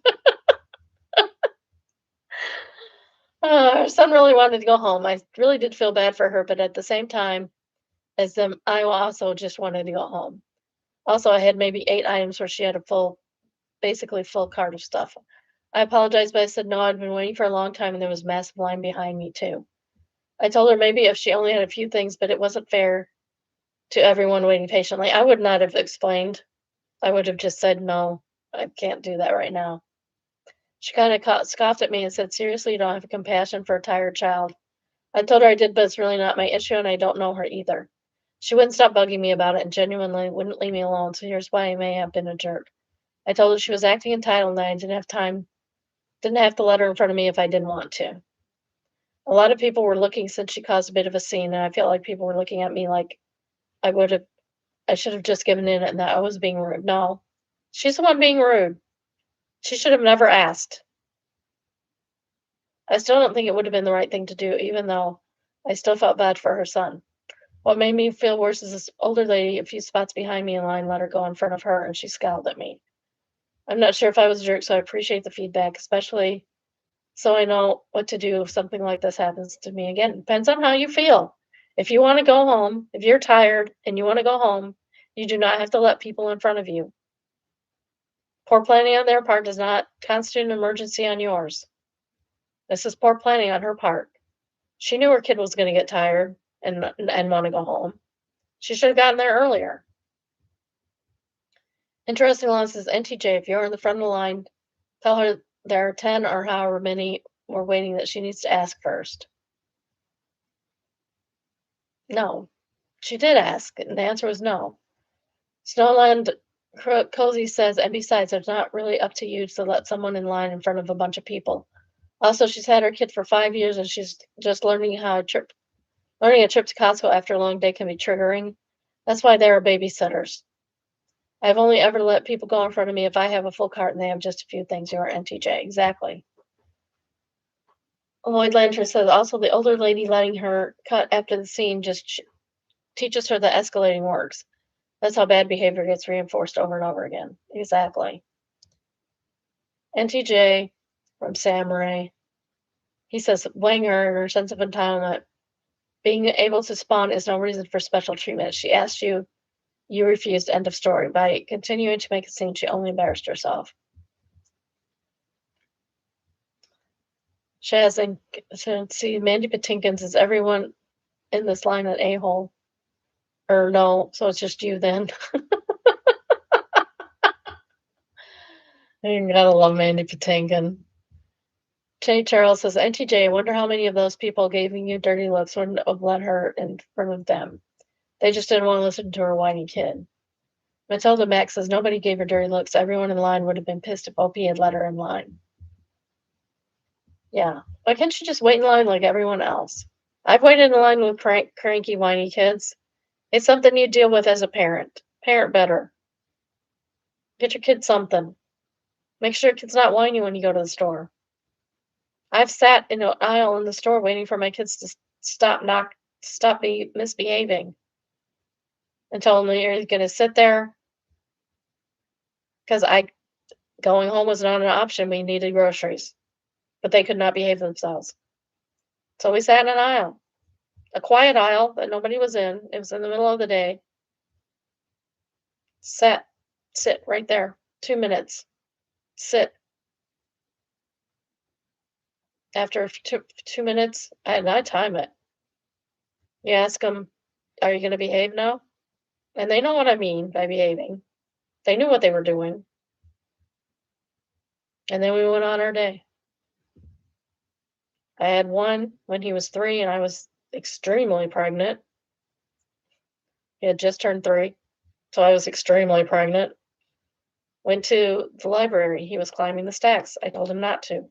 her son really wanted to go home. I really did feel bad for her, but at the same time as them, I also just wanted to go home. Also, I had maybe 8 items where she had basically full cart of stuff. I apologized, but I said no, I'd been waiting for a long time and there was massive line behind me too. I told her maybe if she only had a few things, but it wasn't fair to everyone waiting patiently. I would not have explained. I would have just said, no, I can't do that right now. She kind of scoffed at me and said, seriously, you don't have compassion for a tired child. I told her I did, but it's really not my issue and I don't know her either. She wouldn't stop bugging me about it and genuinely wouldn't leave me alone, so here's why I may have been a jerk. I told her she was acting entitled and I didn't have to let her in front of me if I didn't want to. A lot of people were looking since she caused a bit of a scene, and I felt like people were looking at me like I should have just given in and that I was being rude. No, she's the one being rude. She should have never asked. I still don't think it would have been the right thing to do, even though I still felt bad for her son. What made me feel worse is this older lady a few spots behind me in line let her go in front of her, and she scowled at me. I'm not sure if I was a jerk, so I appreciate the feedback, especially so I know what to do if something like this happens to me again. Depends on how you feel. If you want to go home, if you're tired and you want to go home, you do not have to let people in front of you. Poor planning on their part does not constitute an emergency on yours. This is poor planning on her part. She knew her kid was going to get tired and want to go home. She should have gotten there earlier. Interesting line says, NTJ, if you're in the front of the line, tell her there are 10 or however many were waiting that she needs to ask first. No. She did ask, and the answer was no. Snowland Cozy says, and besides, it's not really up to you to let someone in line in front of a bunch of people. Also, she's had her kid for 5 years, and she's just learning a trip to Costco after a long day can be triggering. That's why there are babysitters. I've only ever let people go in front of me if I have a full cart and they have just a few things. You are NTJ. Exactly. Lloyd Lantern says, also the older lady letting her cut after the scene just teaches her that escalating works. That's how bad behavior gets reinforced over and over again. Exactly. NTJ from Samurai. He says, Wanger and her sense of entitlement. Being able to spawn is no reason for special treatment. She asked you, you refused, end of story. By continuing to make a scene, she only embarrassed herself. Shaz and see, Mandy Patinkins, is everyone in this line an a-hole? Or no, so it's just you then. You gotta love Mandy Patinkin. Jay Charles says, NTJ, I wonder how many of those people giving you dirty looks wouldn't have let her in front of them. They just didn't want to listen to her whiny kid. Matilda Max says, nobody gave her dirty looks. Everyone in line would have been pissed if OP had let her in line. Yeah. Why can't she just wait in line like everyone else? I've waited in line with cranky, whiny kids. It's something you deal with as a parent. Parent better. Get your kid something. Make sure your kid's not whiny when you go to the store. I've sat in an aisle in the store waiting for my kids to stop misbehaving and tell them you're going to sit there because going home was not an option. We needed groceries, but they could not behave themselves. So we sat in an aisle, a quiet aisle that nobody was in. It was in the middle of the day. Sit right there. 2 minutes. Sit. After 2 minutes, I time it. You ask them, are you going to behave now? And they know what I mean by behaving. They knew what they were doing. And then we went on our day. I had one when he was 3 and I was extremely pregnant. He had just turned 3, so I was extremely pregnant. Went to the library. He was climbing the stacks. I told him not to.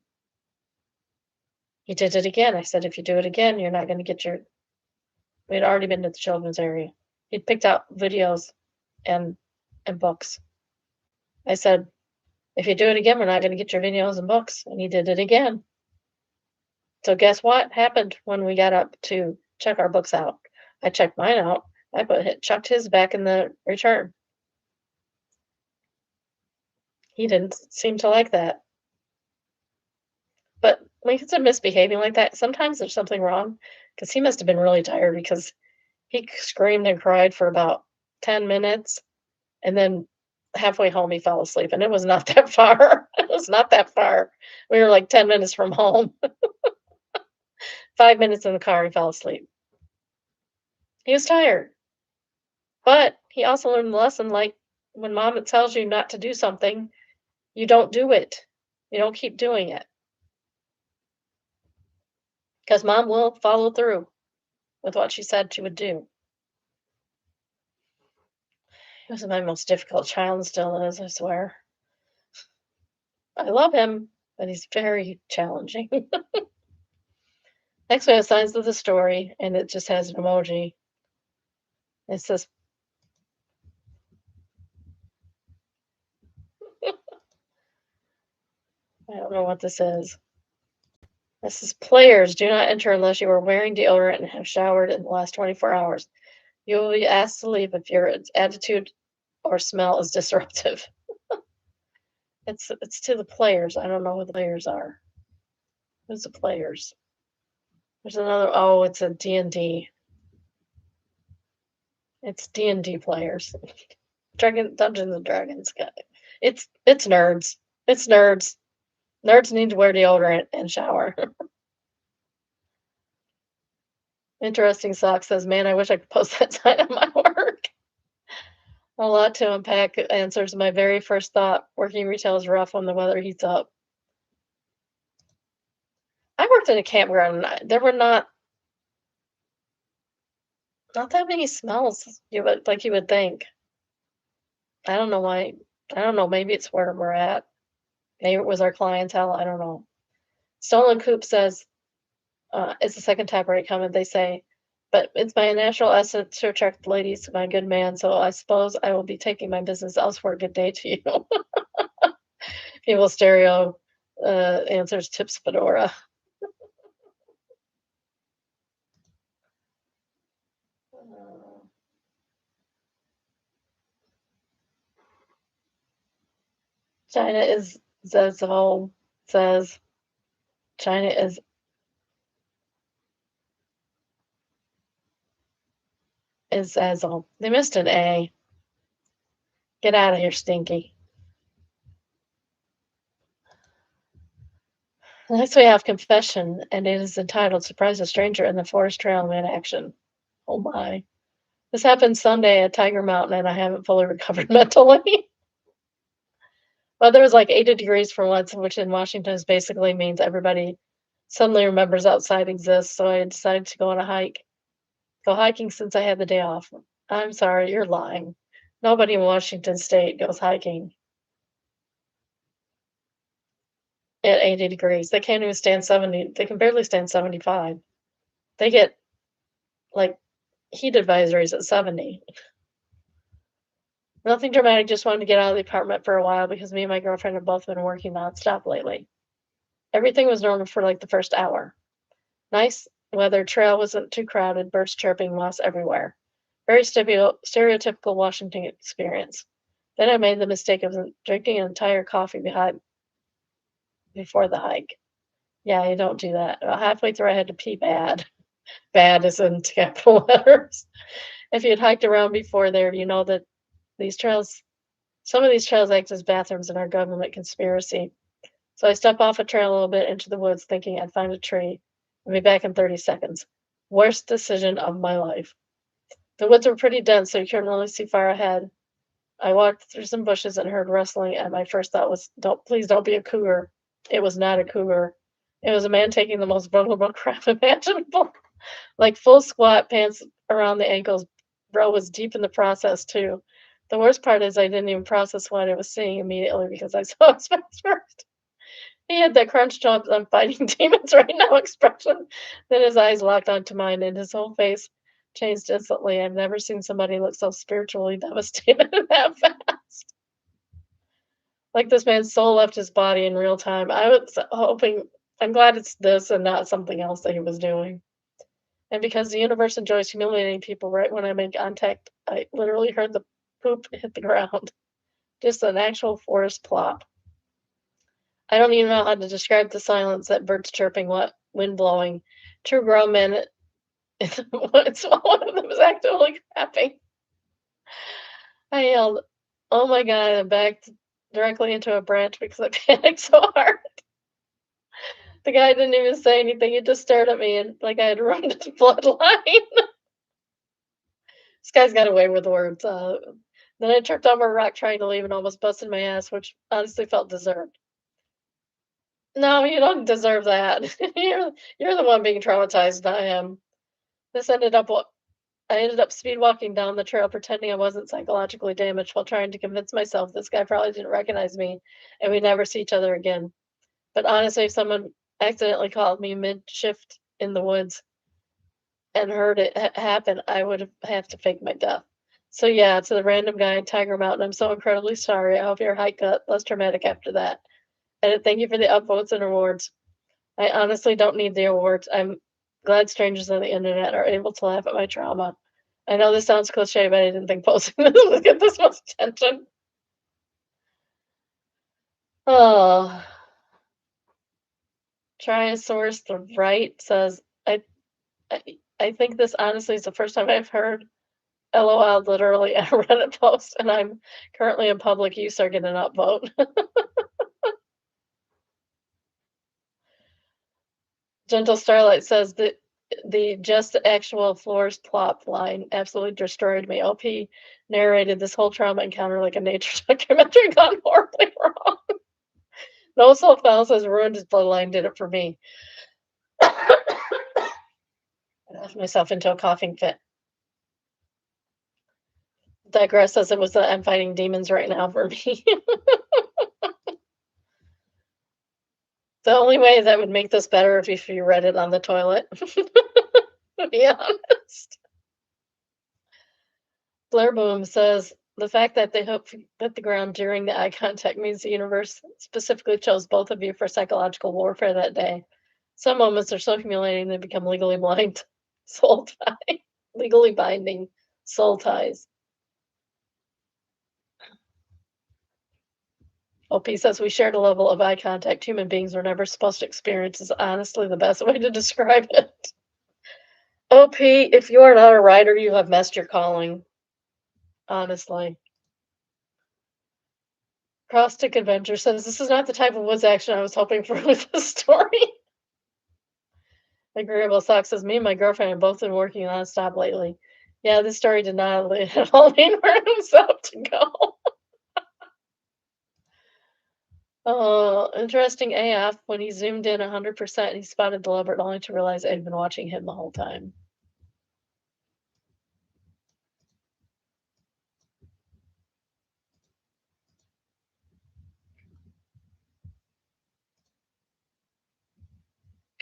He did it again. I said, if you do it again, you're not going to get your... We had already been to the children's area. He'd picked out videos and books. I said, if you do it again, we're not going to get your videos and books. And he did it again. So guess what happened when we got up to check our books out? I checked mine out. I chucked his back in the return. He didn't seem to like that. But when kids are misbehaving like that, sometimes there's something wrong, because he must have been really tired, because he screamed and cried for about 10 minutes, and then halfway home he fell asleep, and it was not that far. It was not that far. We were like 10 minutes from home. 5 minutes in the car, he fell asleep. He was tired. But he also learned the lesson, like when mom tells you not to do something, you don't do it. You don't keep doing it. Because mom will follow through with what she said she would do. He was my most difficult child and still is, I swear. I love him, but he's very challenging. Next we have signs of the story, and it just has an emoji. It says, I don't know what this is. This is players do not enter unless you are wearing deodorant and have showered in the last 24 hours. You will be asked to leave if your attitude or smell is disruptive. It's to the players. I don't know who the players are. Who's the players? There's another. Oh, it's a D&D. It's D&D players. Dungeons and Dragons guy. It's nerds. It's nerds. Nerds need to wear deodorant and shower. Interesting sock says, "Man, I wish I could post that sign at my work." A lot to unpack. Answers my very first thought. Working retail is rough when the weather heats up. I worked in a campground and there were not that many smells you would think. I don't know why. I don't know. Maybe it's where we're at. Maybe it was our clientele. I don't know. Stolen Coop says, it's the second time right comment. They say, but it's my natural essence to attract ladies, my good man. So I suppose I will be taking my business elsewhere. Good day to you. People stereo answers tips fedora. China is Zezo says China is Zezo. They missed an A. Get out of here, Stinky. Next we have confession, and it is entitled "Surprise a Stranger in the Forest Trail in Action." Oh my. This happened Sunday at Tiger Mountain, and I haven't fully recovered mentally. Weather was like 80 degrees for once, which in Washington basically means everybody suddenly remembers outside exists. So I decided to go on a hike. Go hiking since I had the day off. I'm sorry, you're lying. Nobody in Washington State goes hiking at 80 degrees. They can't even stand 70. They can barely stand 75. They get like heat advisories at 70. Nothing dramatic, just wanted to get out of the apartment for a while because me and my girlfriend have both been working nonstop lately. Everything was normal for like the first hour. Nice weather, trail wasn't too crowded, birds chirping, moss everywhere. Very stereotypical Washington experience. Then I made the mistake of drinking an entire coffee before the hike. Yeah, you don't do that. Halfway through, I had to pee bad. Bad is in capital letters. If you had hiked around before there, you know that these trails, some of these trails act as bathrooms in our government conspiracy. So I step off a trail a little bit into the woods thinking I'd find a tree and be back in 30 seconds. Worst decision of my life. The woods were pretty dense, so you couldn't really see far ahead. I walked through some bushes and heard rustling, and my first thought was, please don't be a cougar. It was not a cougar. It was a man taking the most vulnerable crap imaginable. Like full squat, pants around the ankles. Bro was deep in the process, too. The worst part is I didn't even process what I was seeing immediately because I saw his face first. He had that crunch jump I'm fighting demons right now expression. Then his eyes locked onto mine and his whole face changed instantly. I've never seen somebody look so spiritually devastated that fast. Like this man's soul left his body in real time. I was hoping, I'm glad it's this and not something else that he was doing. And because the universe enjoys humiliating people right when I made contact, I literally heard the poop hit the ground. Just an actual forest plop. I don't even know how to describe the silence, that birds chirping, what wind blowing. Two grown men, one of them was actively clapping. I yelled, "Oh my God," and backed directly into a branch because I panicked so hard. The guy didn't even say anything. He just stared at me and like I had ruined his bloodline. This guy's got away with words. Then I tripped over a rock trying to leave and almost busted my ass, which honestly felt deserved. No, you don't deserve that. You're the one being traumatized, not him. This ended up I ended up speed walking down the trail pretending I wasn't psychologically damaged while trying to convince myself this guy probably didn't recognize me and we'd never see each other again. But honestly, if someone accidentally called me mid-shift in the woods and heard it happen, I would have to fake my death. So yeah, to the random guy in Tiger Mountain, I'm so incredibly sorry. I hope your hike got less traumatic after that. And thank you for the upvotes and awards. I honestly don't need the awards. I'm glad strangers on the internet are able to laugh at my trauma. I know this sounds cliche, but I didn't think posting this would get this much attention. Oh, Triosaurus the Right says, I, I think this honestly is the first time I've heard LOL literally a Reddit post, and I'm currently in public use or get an upvote. Gentle Starlight says that the just actual floors plot line absolutely destroyed me. OP narrated this whole trauma encounter like a nature documentary gone horribly wrong. No self analysis ruined his bloodline, did it for me. I laughed myself into a coughing fit. Digress says it was the I'm fighting demons right now for me. The only way that would make this better if you read it on the toilet. To be honest. Blair Boom says the fact that they hope hit the ground during the eye contact means the universe specifically chose both of you for psychological warfare that day. Some moments are so humiliating they become legally blind. Soul tie. Legally binding soul ties. OP says we shared a level of eye contact human beings were never supposed to experience is honestly the best way to describe it. OP, if you are not a writer, you have missed your calling. Honestly. Crossstick Adventure says this is not the type of woods action I was hoping for with this story. Agreeable Sock says me and my girlfriend have both been working nonstop lately. Yeah, this story did not at all mean where it was up to go. Oh, interesting AF. When he zoomed in 100%, he spotted the leopard only to realize I'd been watching him the whole time.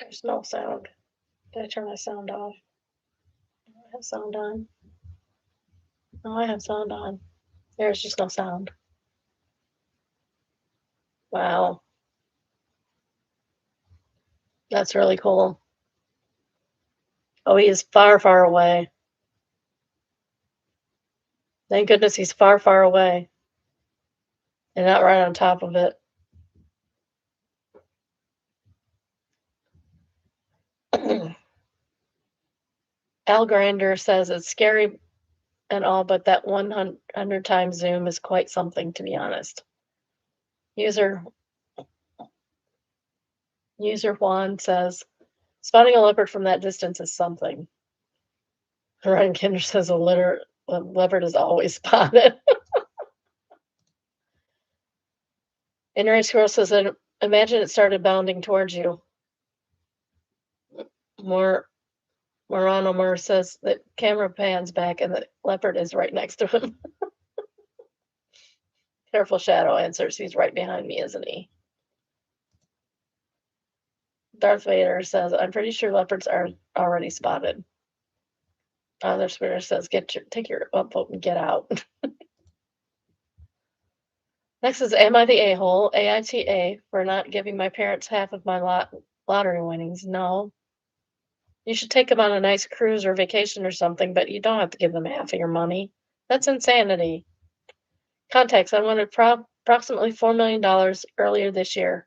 There's no sound. Did I turn my sound off? I have sound on. No, I have sound on. There's just no sound. Wow. That's really cool. Oh, he is far, far away. Thank goodness he's far, far away and not right on top of it. Al Grinder says it's scary and all, but that 100 times zoom is quite something, to be honest. User Juan says spotting a leopard from that distance is something. Ryan Kinder says a leopard is always spotted. Inner Squirrel says, imagine it started bounding towards you. Morano Moore says the camera pans back and the leopard is right next to him. Careful Shadow answers, he's right behind me, isn't he? Darth Vader says, I'm pretty sure leopards are already spotted. Other Spirit says, take your upvote and get out. Next is, am I the a-hole? AITA for not giving my parents half of my lottery winnings. No. You should take them on a nice cruise or vacation or something, but you don't have to give them half of your money. That's insanity. Context, I wanted approximately $4 million earlier this year.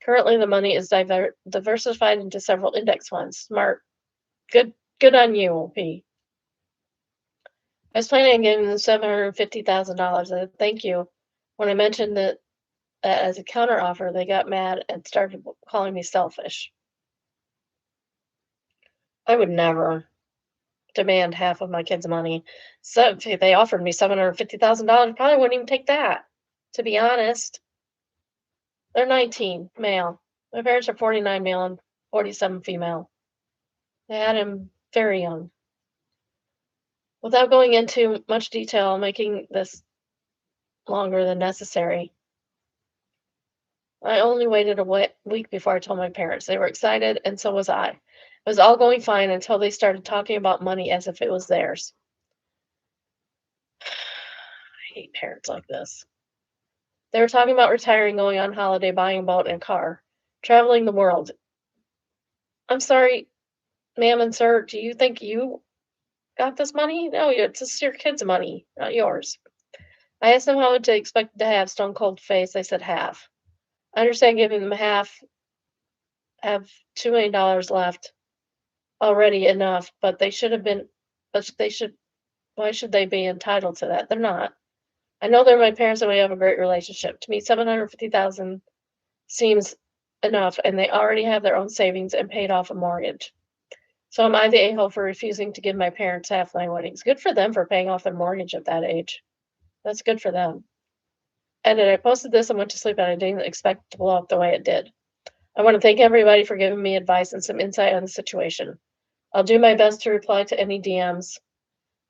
Currently, the money is diversified into several index funds. Smart. Good on you, OP. I was planning on giving them $750,000. Thank you. When I mentioned that as a counteroffer, they got mad and started calling me selfish. I would never demand half of my kids' money. So if they offered me $750,000, probably wouldn't even take that, to be honest. They're 19, male. My parents are 49 male and 47 female. They had him very young. Without going into much detail, making this longer than necessary, I only waited a week before I told my parents. They were excited, and so was I. It was all going fine until they started talking about money as if it was theirs. I hate parents like this. They were talking about retiring, going on holiday, buying a boat and car, traveling the world. I'm sorry, ma'am and sir, do you think you got this money? No, it's your kid's money, not yours. I asked them how much they expected to have. Stone cold face. They said half. I understand giving them half, have $2 million left already enough, but they should have been, but they should, why should they be entitled to that? They're not. I know they're my parents and we have a great relationship. To me, 750,000 seems enough, and they already have their own savings and paid off a mortgage. So am I the a-hole for refusing to give my parents half my winnings? Good for them for paying off their mortgage at that age. That's good for them. And then I posted this and went to sleep, and I didn't expect it to blow up the way it did. I want to thank everybody for giving me advice and some insight on the situation. I'll do my best to reply to any DMs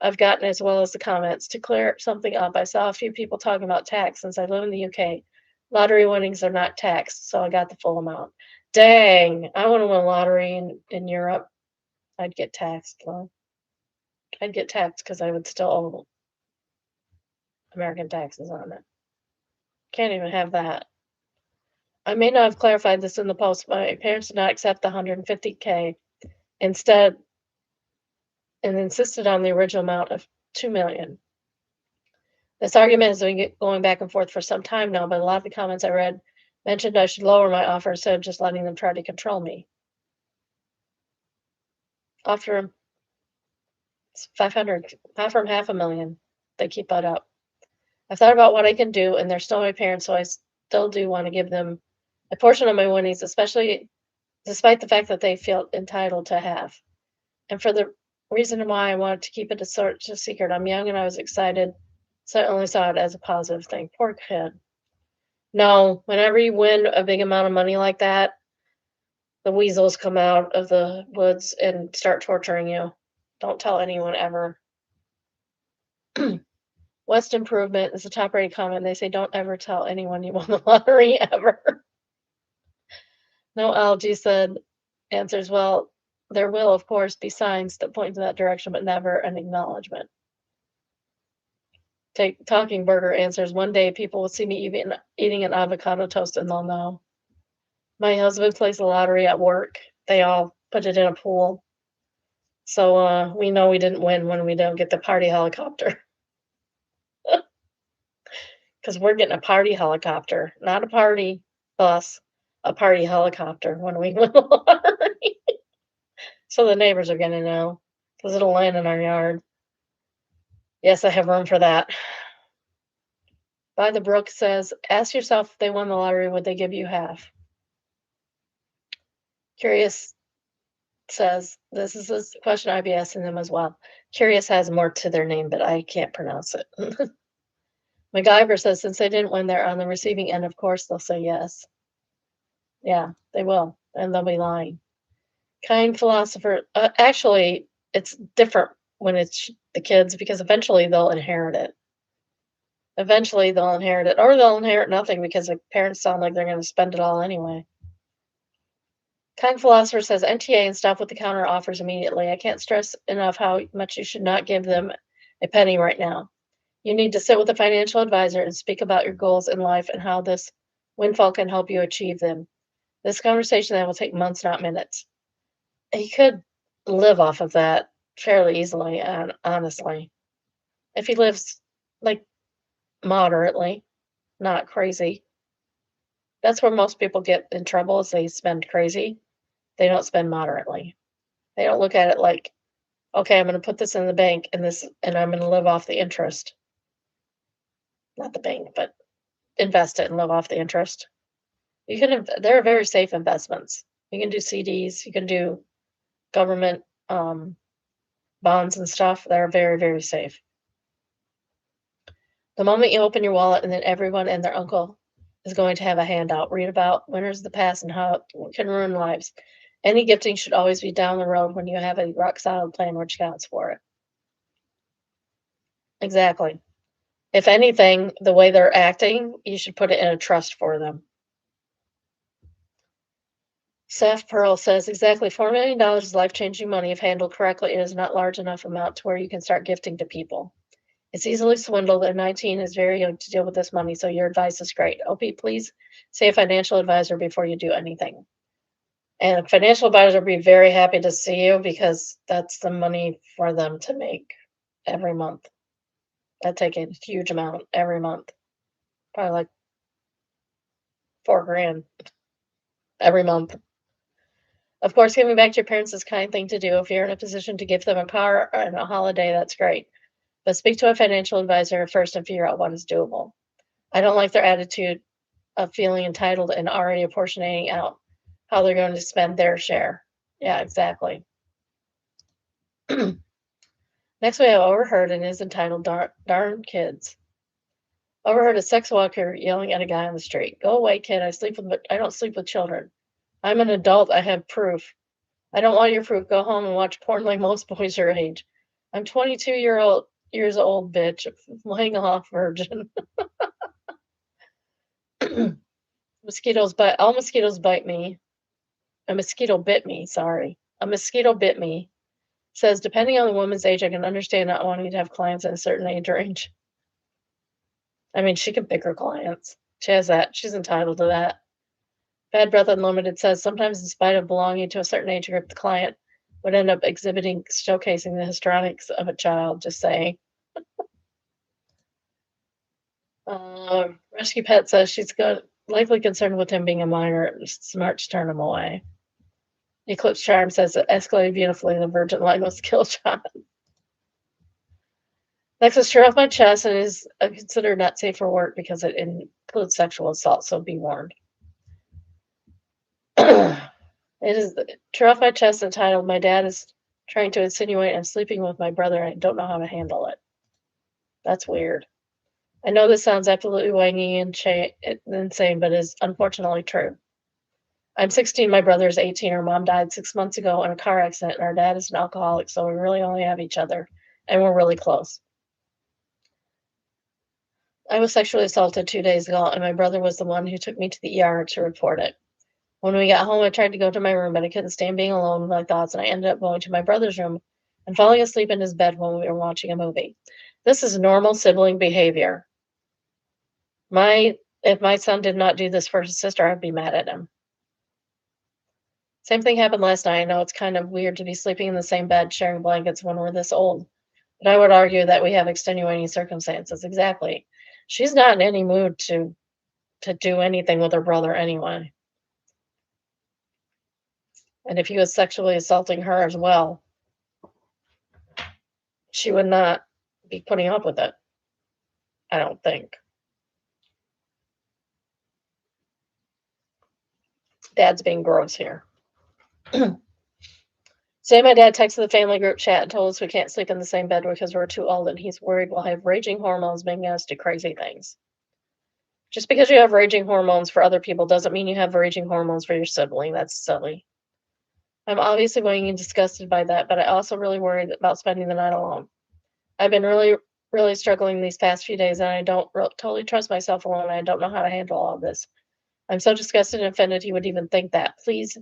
I've gotten as well as the comments. To clear something up, I saw a few people talking about tax since I live in the UK. Lottery winnings are not taxed, so I got the full amount. Dang, I want to win lottery in Europe. I'd get taxed, though. I'd get taxed because I would still owe American taxes on it. Can't even have that. I may not have clarified this in the post, but my parents did not accept the 150K instead and insisted on the original amount of 2 million. This argument has been going back and forth for some time now, but a lot of the comments I read mentioned I should lower my offer instead of just letting them try to control me. Offer 500, offer them half a million. They keep that up. I've thought about what I can do, and they're still my parents, so I still do want to give them a portion of my winnings, especially despite the fact that they feel entitled to half. And for the reason why I wanted to keep it a secret, I'm young and I was excited, so I only saw it as a positive thing. Poor kid. No, whenever you win a big amount of money like that, the weasels come out of the woods and start torturing you. Don't tell anyone ever. West Improvement is a top rated comment. They say, don't ever tell anyone you won the lottery ever. No Algae said, answers, well, there will, of course, be signs that point in that direction, but never an acknowledgement. Talking Burger answers, one day people will see me eating an avocado toast and they'll know. My husband plays the lottery at work. They all put it in a pool. So we know we didn't win when we don't get the party helicopter. Because we're getting a party helicopter, not a party bus, a party helicopter when we win the lottery. So the neighbors are going to know because it'll land in our yard. Yes, I have room for that. By the Brook says, ask yourself if they won the lottery, would they give you half? Curious says, this is a question I'd be asking them as well. Curious has more to their name, but I can't pronounce it. MacGyver says, since they didn't win, they're on the receiving end. Of course, they'll say yes. Yeah, they will. And they'll be lying. Kind philosopher. Actually, it's different when it's the kids because eventually they'll inherit it. Eventually they'll inherit it, or they'll inherit nothing because the parents sound like they're going to spend it all anyway. Kind philosopher says NTA and stop with the counter offers immediately. I can't stress enough how much you should not give them a penny right now. You need to sit with a financial advisor and speak about your goals in life and how this windfall can help you achieve them. This conversation that will take months, not minutes. He could live off of that fairly easily, honestly. If he lives like moderately, not crazy. That's where most people get in trouble is they spend crazy. They don't spend moderately. They don't look at it like, okay, I'm going to put this in the bank and I'm going to live off the interest. Not the bank, but invest it and live off the interest. They're very safe investments. You can do CDs, you can do government bonds and stuff. They're very, very safe. The moment you open your wallet and then everyone and their uncle is going to have a handout. Read about winners of the past and how it can ruin lives. Any gifting should always be down the road when you have a rock-solid plan which counts for it. Exactly. If anything, the way they're acting, you should put it in a trust for them. Saf Pearl says, exactly, $4 million is life-changing money if handled correctly. It is not large enough amount to where you can start gifting to people. It's easily swindled, and 19 is very young to deal with this money, so your advice is great. OP, please say a financial advisor before you do anything. And financial advisor will be very happy to see you because that's the money for them to make every month. I take a huge amount every month, probably like 4 grand every month. Of course, giving back to your parents is a kind thing to do. If you're in a position to give them a car and a holiday, that's great. But speak to a financial advisor first and figure out what is doable. I don't like their attitude of feeling entitled and already apportioning out how they're going to spend their share. Yeah, exactly. Next, we have overheard and is entitled Darn Kids. Overheard a sex worker yelling at a guy on the street. Go away, kid. I don't sleep with children. I'm an adult. I have proof. I don't want your proof. Go home and watch porn like most boys your age. I'm 22 years old, bitch. Laying off virgin. Mosquitoes bite. All mosquitoes bite me. A mosquito bit me. Sorry. A mosquito bit me. Says, depending on the woman's age, I can understand not wanting to have clients at a certain age range. I mean, she can pick her clients. She has that. She's entitled to that. Bad Breath Unlimited says, sometimes in spite of belonging to a certain age group, the client would end up showcasing the histrionics of a child, just saying. Rescue Pet says she's likely concerned with him being a minor. Smart to turn him away. Eclipse Charm says it escalated beautifully. The virgin line was kill shot. Next is Tear Off My Chest and is considered not safe for work because it includes sexual assault, so be warned. It is Tear Off My Chest entitled, My Dad is trying to insinuate I'm sleeping with my brother and I don't know how to handle it. That's weird. I know this sounds absolutely wangy and insane, but is unfortunately true. I'm 16, my brother is 18. Our mom died 6 months ago in a car accident, and our dad is an alcoholic, so we really only have each other, and we're really close. I was sexually assaulted 2 days ago, and my brother was the one who took me to the ER to report it. When we got home, I tried to go to my room, but I couldn't stand being alone with my thoughts, and I ended up going to my brother's room and falling asleep in his bed when we were watching a movie. This is normal sibling behavior. If my son did not do this for his sister, I'd be mad at him. Same thing happened last night. I know it's kind of weird to be sleeping in the same bed, sharing blankets when we're this old, but I would argue that we have extenuating circumstances. Exactly. She's not in any mood to do anything with her brother anyway. And if he was sexually assaulting her as well, she would not be putting up with it. I don't think. Dad's being gross here. Today, my dad texted the family group chat and told us we can't sleep in the same bed because we're too old and he's worried we'll have raging hormones making us do crazy things. Just because you have raging hormones for other people doesn't mean you have raging hormones for your sibling. That's silly. I'm obviously going and disgusted by that, but I also really worried about spending the night alone. I've been really, really struggling these past few days, and I don't totally trust myself alone. And I don't know how to handle all of this. I'm so disgusted and offended he would even think that. Please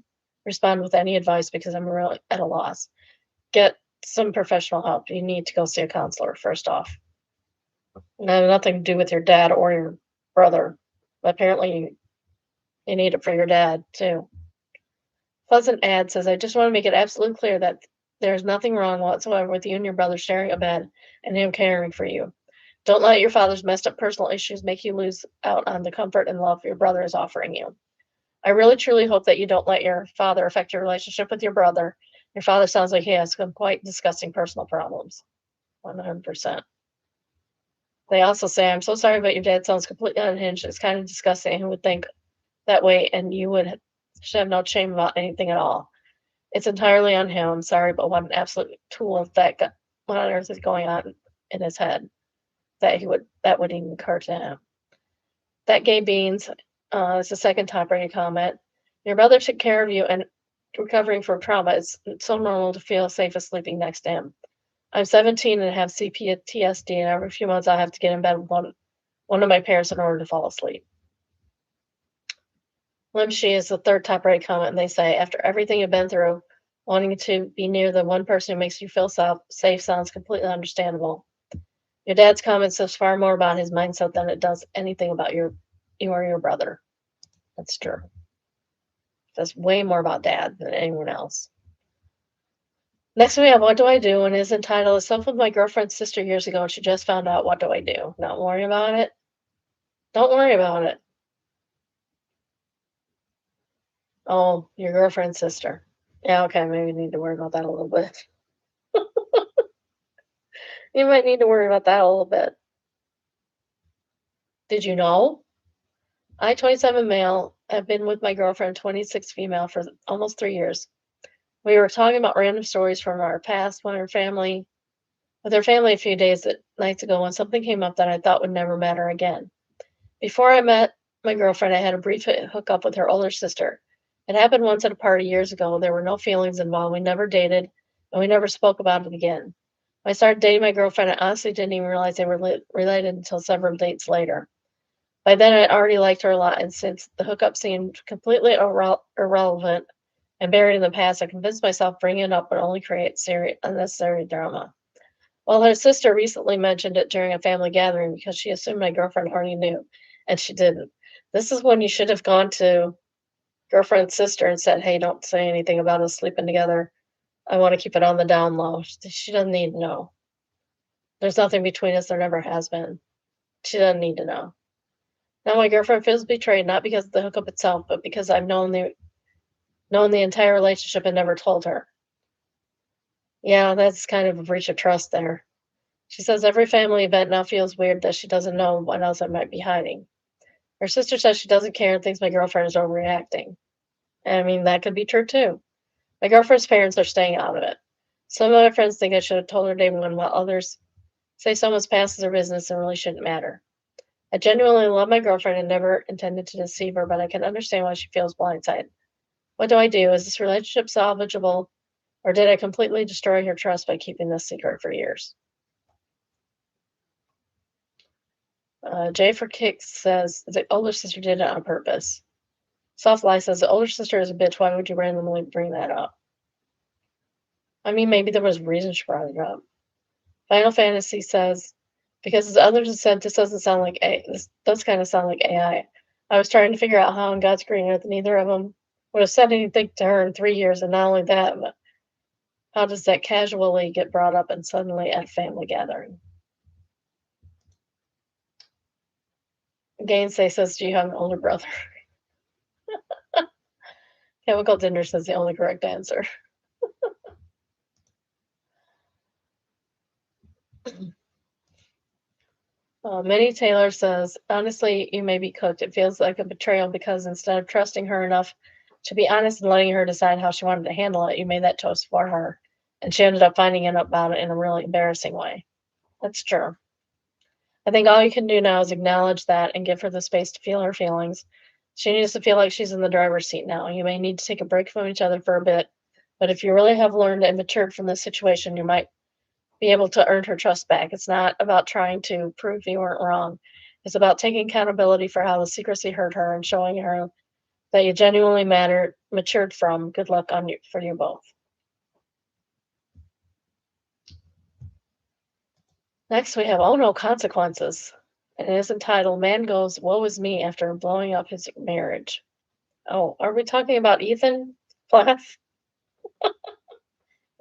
respond with any advice because I'm really at a loss. Get some professional help. You need to go see a counselor, first off. And have nothing to do with your dad or your brother. But apparently, you need it for your dad, too. Pleasant Ad says, I just want to make it absolutely clear that there's nothing wrong whatsoever with you and your brother sharing a bed and him caring for you. Don't let your father's messed up personal issues make you lose out on the comfort and love your brother is offering you. I really, truly hope that you don't let your father affect your relationship with your brother. Your father sounds like he has some quite disgusting personal problems. 100%. They also say, I'm so sorry, but your dad sounds completely unhinged. It's kind of disgusting. Who would think that way? And you should have no shame about anything at all. It's entirely on him. I'm sorry, but what an absolute tool what on earth is going on in his head that would even occur to him. That Gay Beans is the second top rated comment. Your brother took care of you and recovering from trauma. It's so normal to feel safe as sleeping next to him. I'm 17 and have CPTSD, and every few months I have to get in bed with one of my parents in order to fall asleep. Limshi is the third top rated comment, and they say, after everything you've been through, wanting to be near the one person who makes you feel safe sounds completely understandable. Your dad's comment says far more about his mindset than it does anything about you or your brother. That's true. That's way more about dad than anyone else. Next we have what do I do? And is entitled I slept with my girlfriend's sister years ago and she just found out what do I do? Don't worry about it. Don't worry about it. Oh, your girlfriend's sister. Yeah, okay, maybe you need to worry about that a little bit. You might need to worry about that a little bit. Did you know? I, 27 male, have been with my girlfriend, 26 female, for almost 3 years. We were talking about random stories from our past with her family a few nights ago when something came up that I thought would never matter again. Before I met my girlfriend, I had a brief hookup with her older sister. It happened once at a party years ago. There were no feelings involved. We never dated, and we never spoke about it again. When I started dating my girlfriend, I honestly didn't even realize they were related until several dates later. By then, I'd already liked her a lot, and since the hookup seemed completely irrelevant and buried in the past, I convinced myself bringing it up would only create unnecessary drama. Well, her sister recently mentioned it during a family gathering because she assumed my girlfriend already knew, and she didn't. This is when you should have gone to girlfriend's sister and said, "Hey, don't say anything about us sleeping together. I want to keep it on the down low." She doesn't need to know. There's nothing between us. There never has been. She doesn't need to know. Now my girlfriend feels betrayed, not because of the hookup itself, but because I've known the entire relationship and never told her. Yeah, that's kind of a breach of trust there. She says every family event now feels weird that she doesn't know what else I might be hiding. Her sister says she doesn't care and thinks my girlfriend is overreacting. I mean, that could be true too. My girlfriend's parents are staying out of it. Some of my friends think I should have told her day one, while others say someone's past is their business and really shouldn't matter. I genuinely love my girlfriend and never intended to deceive her, but I can understand why she feels blindsided. What do I do? Is this relationship salvageable, or did I completely destroy her trust by keeping this secret for years? Jay for Kicks says the older sister did it on purpose. Soft Lie says the older sister is a bitch. Why would you randomly bring that up? I mean, maybe there was a reason she brought it up. Final Fantasy says because as others have said, this doesn't sound like A. This does kind of sound like AI. I was trying to figure out how on God's green earth neither of them would have said anything to her in 3 years, and not only that, but how does that casually get brought up and suddenly at a family gathering? Gainsay says, do you have an older brother? Chemical Dinner says the only correct answer. Minnie Taylor says, honestly, you may be cooked. It feels like a betrayal because instead of trusting her enough to be honest and letting her decide how she wanted to handle it, you made that choice for her. And she ended up finding out about it in a really embarrassing way. That's true. I think all you can do now is acknowledge that and give her the space to feel her feelings. She needs to feel like she's in the driver's seat now. You may need to take a break from each other for a bit, but if you really have learned and matured from this situation, you might be able to earn her trust back. It's not about trying to prove you weren't wrong. It's about taking accountability for how the secrecy hurt her and showing her that you genuinely matured from. Good luck for you both. Next, we have Oh No Consequences. And it is entitled Man Goes Woe Is Me After Blowing Up His Marriage. Oh, are we talking about Ethan Plath?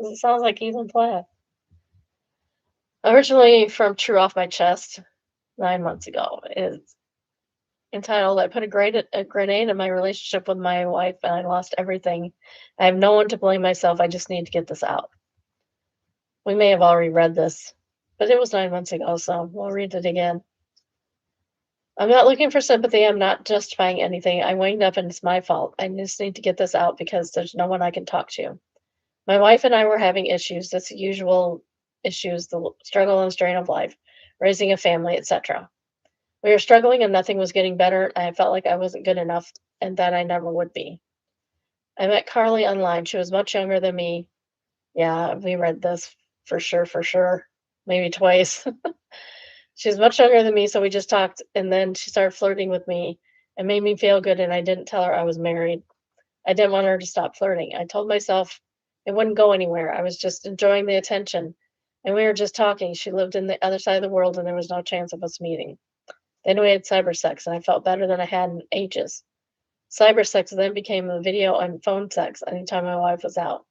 It sounds like Ethan Plath. Originally from True Off My Chest 9 months ago. It's entitled I put a grenade in my relationship with my wife and I lost everything. I have no one to blame myself. I just need to get this out. We may have already read this, but it was 9 months ago, so we'll read it again. I'm not looking for sympathy. I'm not justifying anything. I winged up and it's my fault. I just need to get this out because there's no one I can talk to. My wife and I were having issues, that's the usual issues, the struggle and strain of life, raising a family, etc. We were struggling and nothing was getting better. I felt like I wasn't good enough and that I never would be. I met Carly online. She was much younger than me. Yeah, we read this for sure, for sure. Maybe twice. She was much younger than me, so we just talked, and then she started flirting with me and made me feel good, and I didn't tell her I was married. I didn't want her to stop flirting. I told myself it wouldn't go anywhere. I was just enjoying the attention, and we were just talking. She lived in the other side of the world, and there was no chance of us meeting. Then we had cyber sex, and I felt better than I had in ages. Cyber sex then became a video and phone sex anytime my wife was out.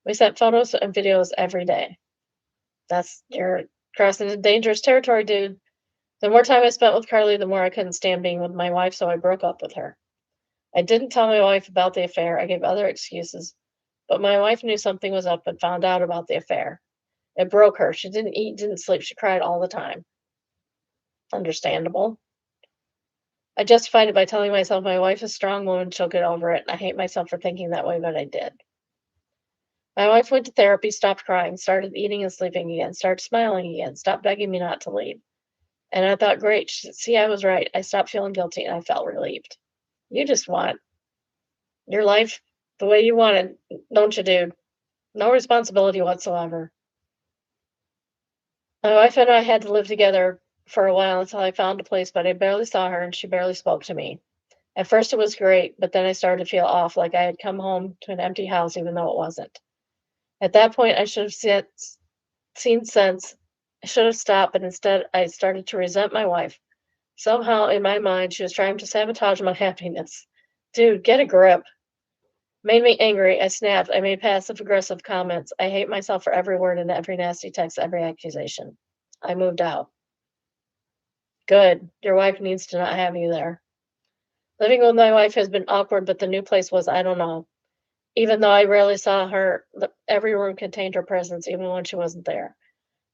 We sent photos and videos every day. You're crossing into dangerous territory, dude. The more time I spent with Carly, the more I couldn't stand being with my wife, so I broke up with her. I didn't tell my wife about the affair. I gave other excuses, but my wife knew something was up and found out about the affair. It broke her. She didn't eat, didn't sleep. She cried all the time. Understandable. I justified it by telling myself my wife is a strong woman. She'll get over it. And I hate myself for thinking that way, but I did. My wife went to therapy, stopped crying, started eating and sleeping again, started smiling again, stopped begging me not to leave. And I thought, great, see, I was right. I stopped feeling guilty and I felt relieved. You just want your life the way you want it, don't you, dude? No responsibility whatsoever. My wife and I had to live together for a while until I found a place, but I barely saw her and she barely spoke to me. At first, it was great, but then I started to feel off, like I had come home to an empty house, even though it wasn't. At that point, I should have seen sense. I should have stopped, but instead, I started to resent my wife. Somehow, in my mind, she was trying to sabotage my happiness. Dude, get a grip. Made me angry. I snapped. I made passive aggressive comments. I hate myself for every word and every nasty text, every accusation. I moved out. Good. Your wife needs to not have you there. Living with my wife has been awkward, but the new place was, I don't know. Even though I rarely saw her, every room contained her presence, even when she wasn't there.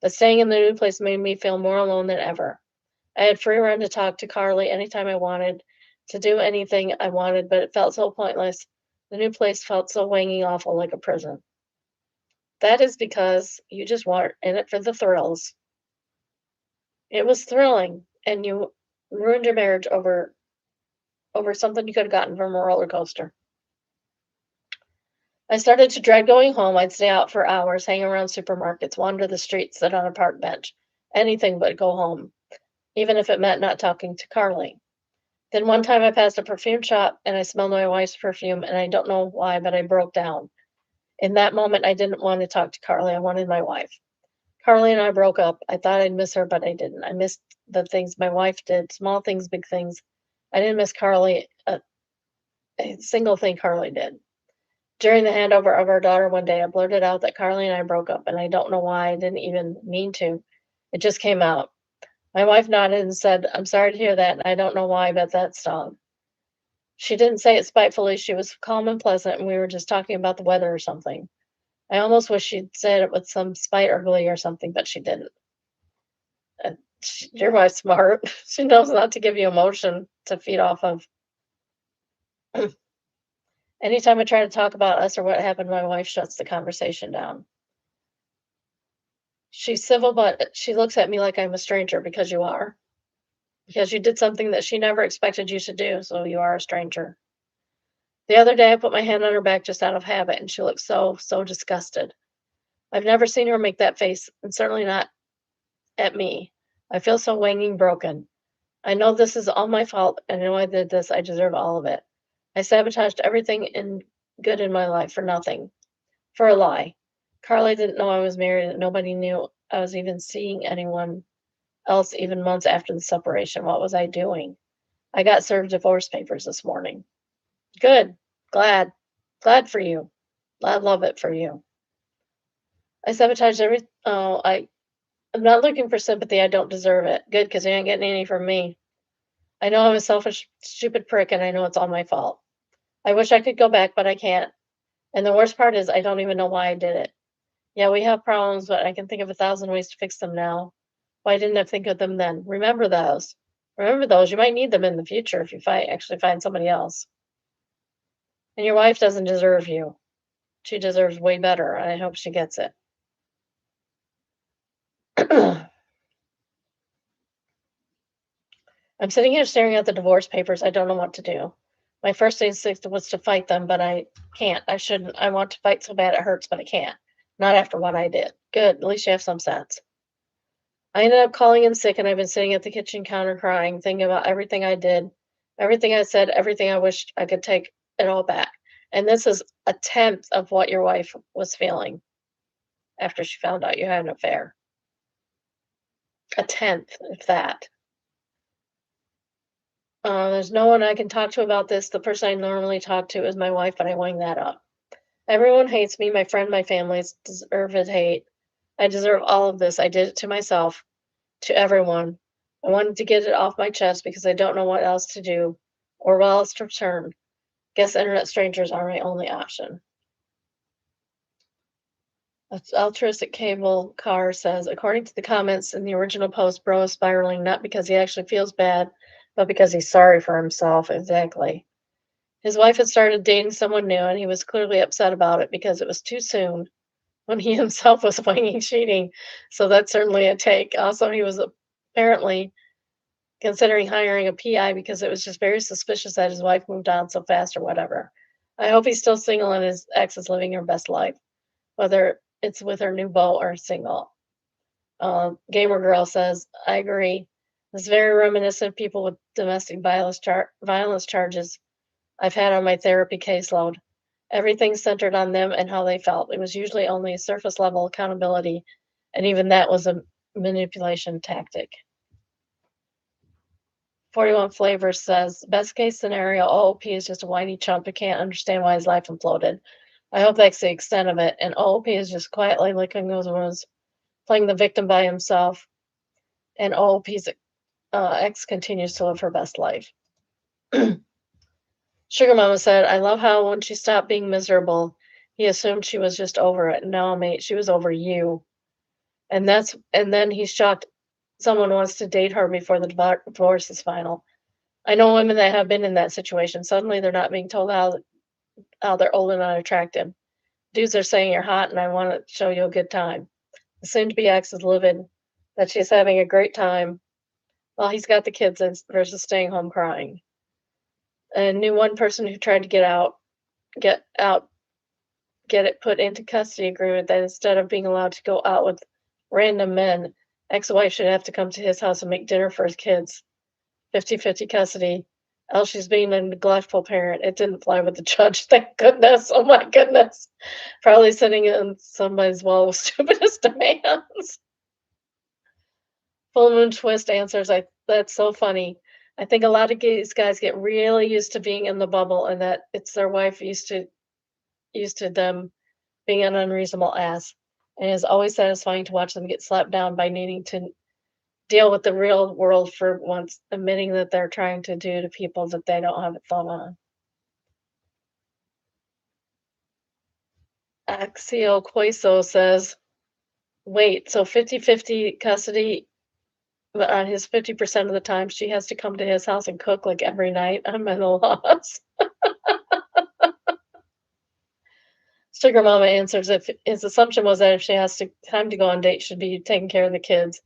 But staying in the new place made me feel more alone than ever. I had free rein to talk to Carly anytime I wanted, to do anything I wanted, but it felt so pointless. The new place felt so wanging awful, like a prison. That is because you just weren't in it for the thrills. It was thrilling, and you ruined your marriage over something you could have gotten from a roller coaster. I started to dread going home. I'd stay out for hours, hang around supermarkets, wander the streets, sit on a park bench. Anything but go home, even if it meant not talking to Carly. Then one time I passed a perfume shop and I smelled my wife's perfume, and I don't know why, but I broke down. In that moment, I didn't want to talk to Carly. I wanted my wife. Carly and I broke up. I thought I'd miss her, but I didn't. I missed the things my wife did, small things, big things. I didn't miss Carly, a single thing Carly did. During the handover of our daughter one day, I blurted out that Carly and I broke up, and I don't know why. I didn't even mean to. It just came out. My wife nodded and said, I'm sorry to hear that, and I don't know why, but that stung. She didn't say it spitefully. She was calm and pleasant, and we were just talking about the weather or something. I almost wish she'd said it with some spite or glee or something, but she didn't. Your wife's smart. She knows not to give you emotion to feed off of. Anytime I try to talk about us or what happened, my wife shuts the conversation down. She's civil, but she looks at me like I'm a stranger because you are. Because you did something that she never expected you to do, so you are a stranger. The other day, I put my hand on her back just out of habit, and she looked so disgusted. I've never seen her make that face, and certainly not at me. I feel so wanging broken. I know this is all my fault. I know I did this. I deserve all of it. I sabotaged everything good in my life for nothing, for a lie. Carly didn't know I was married, and nobody knew I was even seeing anyone else even months after the separation. What was I doing? I got served divorce papers this morning. Good. Glad. Glad for you. I love it for you. I sabotaged I'm not looking for sympathy. I don't deserve it. Good, because you ain't getting any from me. I know I'm a selfish, stupid prick, and I know it's all my fault. I wish I could go back, but I can't. And the worst part is I don't even know why I did it. Yeah, we have problems, but I can think of 1,000 ways to fix them now. Why didn't I think of them then? Remember those. Remember those. You might need them in the future if you actually find somebody else. And your wife doesn't deserve you. She deserves way better, and I hope she gets it. I'm sitting here staring at the divorce papers. I don't know what to do. My first instinct was to fight them, but I can't. I shouldn't. I want to fight so bad it hurts, but I can't. Not after what I did. Good. At least you have some sense. I ended up calling in sick, and I've been sitting at the kitchen counter crying, thinking about everything I did, everything I said, everything I wished I could take it all back. And this is a tenth of what your wife was feeling after she found out you had an affair. A tenth, if that. There's no one I can talk to about this. The person I normally talk to is my wife, but I wing that up. Everyone hates me. My friend, my family deserve it hate. I deserve all of this. I did it to myself, to everyone. I wanted to get it off my chest because I don't know what else to do or what else to turn. Guess internet strangers are my only option. Altruistic cable car says, according to the comments in the original post, Bro is spiraling not because he actually feels bad, but because he's sorry for himself. Exactly. His wife had started dating someone new, and he was clearly upset about it because it was too soon when he himself was winging cheating. So that's certainly a take. Also, he was apparently considering hiring a PI because it was just very suspicious that his wife moved on so fast or whatever. I hope he's still single and his ex is living her best life, whether it's with her new beau or single. Gamer Girl says, I agree. It's very reminiscent of people with domestic violence charges I've had on my therapy caseload. Everything centered on them and how they felt. It was usually only surface level accountability, and even that was a manipulation tactic. 41 Flavors says, best case scenario, OOP is just a whiny chump who can't understand why his life imploded. I hope that's the extent of it. And OOP is just quietly licking those wounds, playing the victim by himself. And OOP's ex continues to live her best life. Sugar Mama said, I love how when she stopped being miserable, he assumed she was just over it. No, mate, she was over you. And then he's shocked someone wants to date her before the divorce is final. I know women that have been in that situation. Suddenly they're not being told how they're old and unattractive. Dudes are saying you're hot and I want to show you a good time. The soon to be ex is livid that she's having a great time while he's got the kids versus staying home crying. And knew one person who tried to get out, get it put into custody agreement that instead of being allowed to go out with random men, ex-wife should have to come to his house and make dinner for his kids. 50-50 custody. Else she's being a neglectful parent. It didn't fly with the judge. Thank goodness. Oh my goodness. Probably sitting in somebody's wall with stupidest demands. Full Moon Twist answers, that's so funny. I think a lot of these guys get really used to being in the bubble and that it's their wife used to them being an unreasonable ass. And it's always satisfying to watch them get slapped down by needing to deal with the real world for once, admitting that they're trying to do to people that they don't have a thumb on. Axio Queso says, wait, so 50-50 custody, but on his 50% of the time, she has to come to his house and cook like every night. I'm at a loss. Sugar Mama answers if his assumption was that if she has time to go on dates, should be taking care of the kids.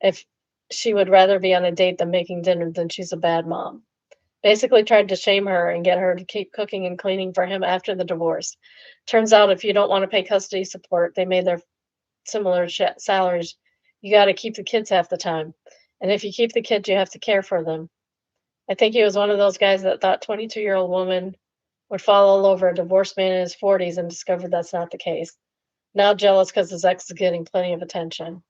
If she would rather be on a date than making dinner, then she's a bad mom. Basically tried to shame her and get her to keep cooking and cleaning for him after the divorce. Turns out if you don't want to pay custody support, they made their similar salaries. You got to keep the kids half the time. And if you keep the kids, you have to care for them. I think he was one of those guys that thought 22-year-old woman would fall all over a divorced man in his 40s and discovered that's not the case. Now jealous because his ex is getting plenty of attention.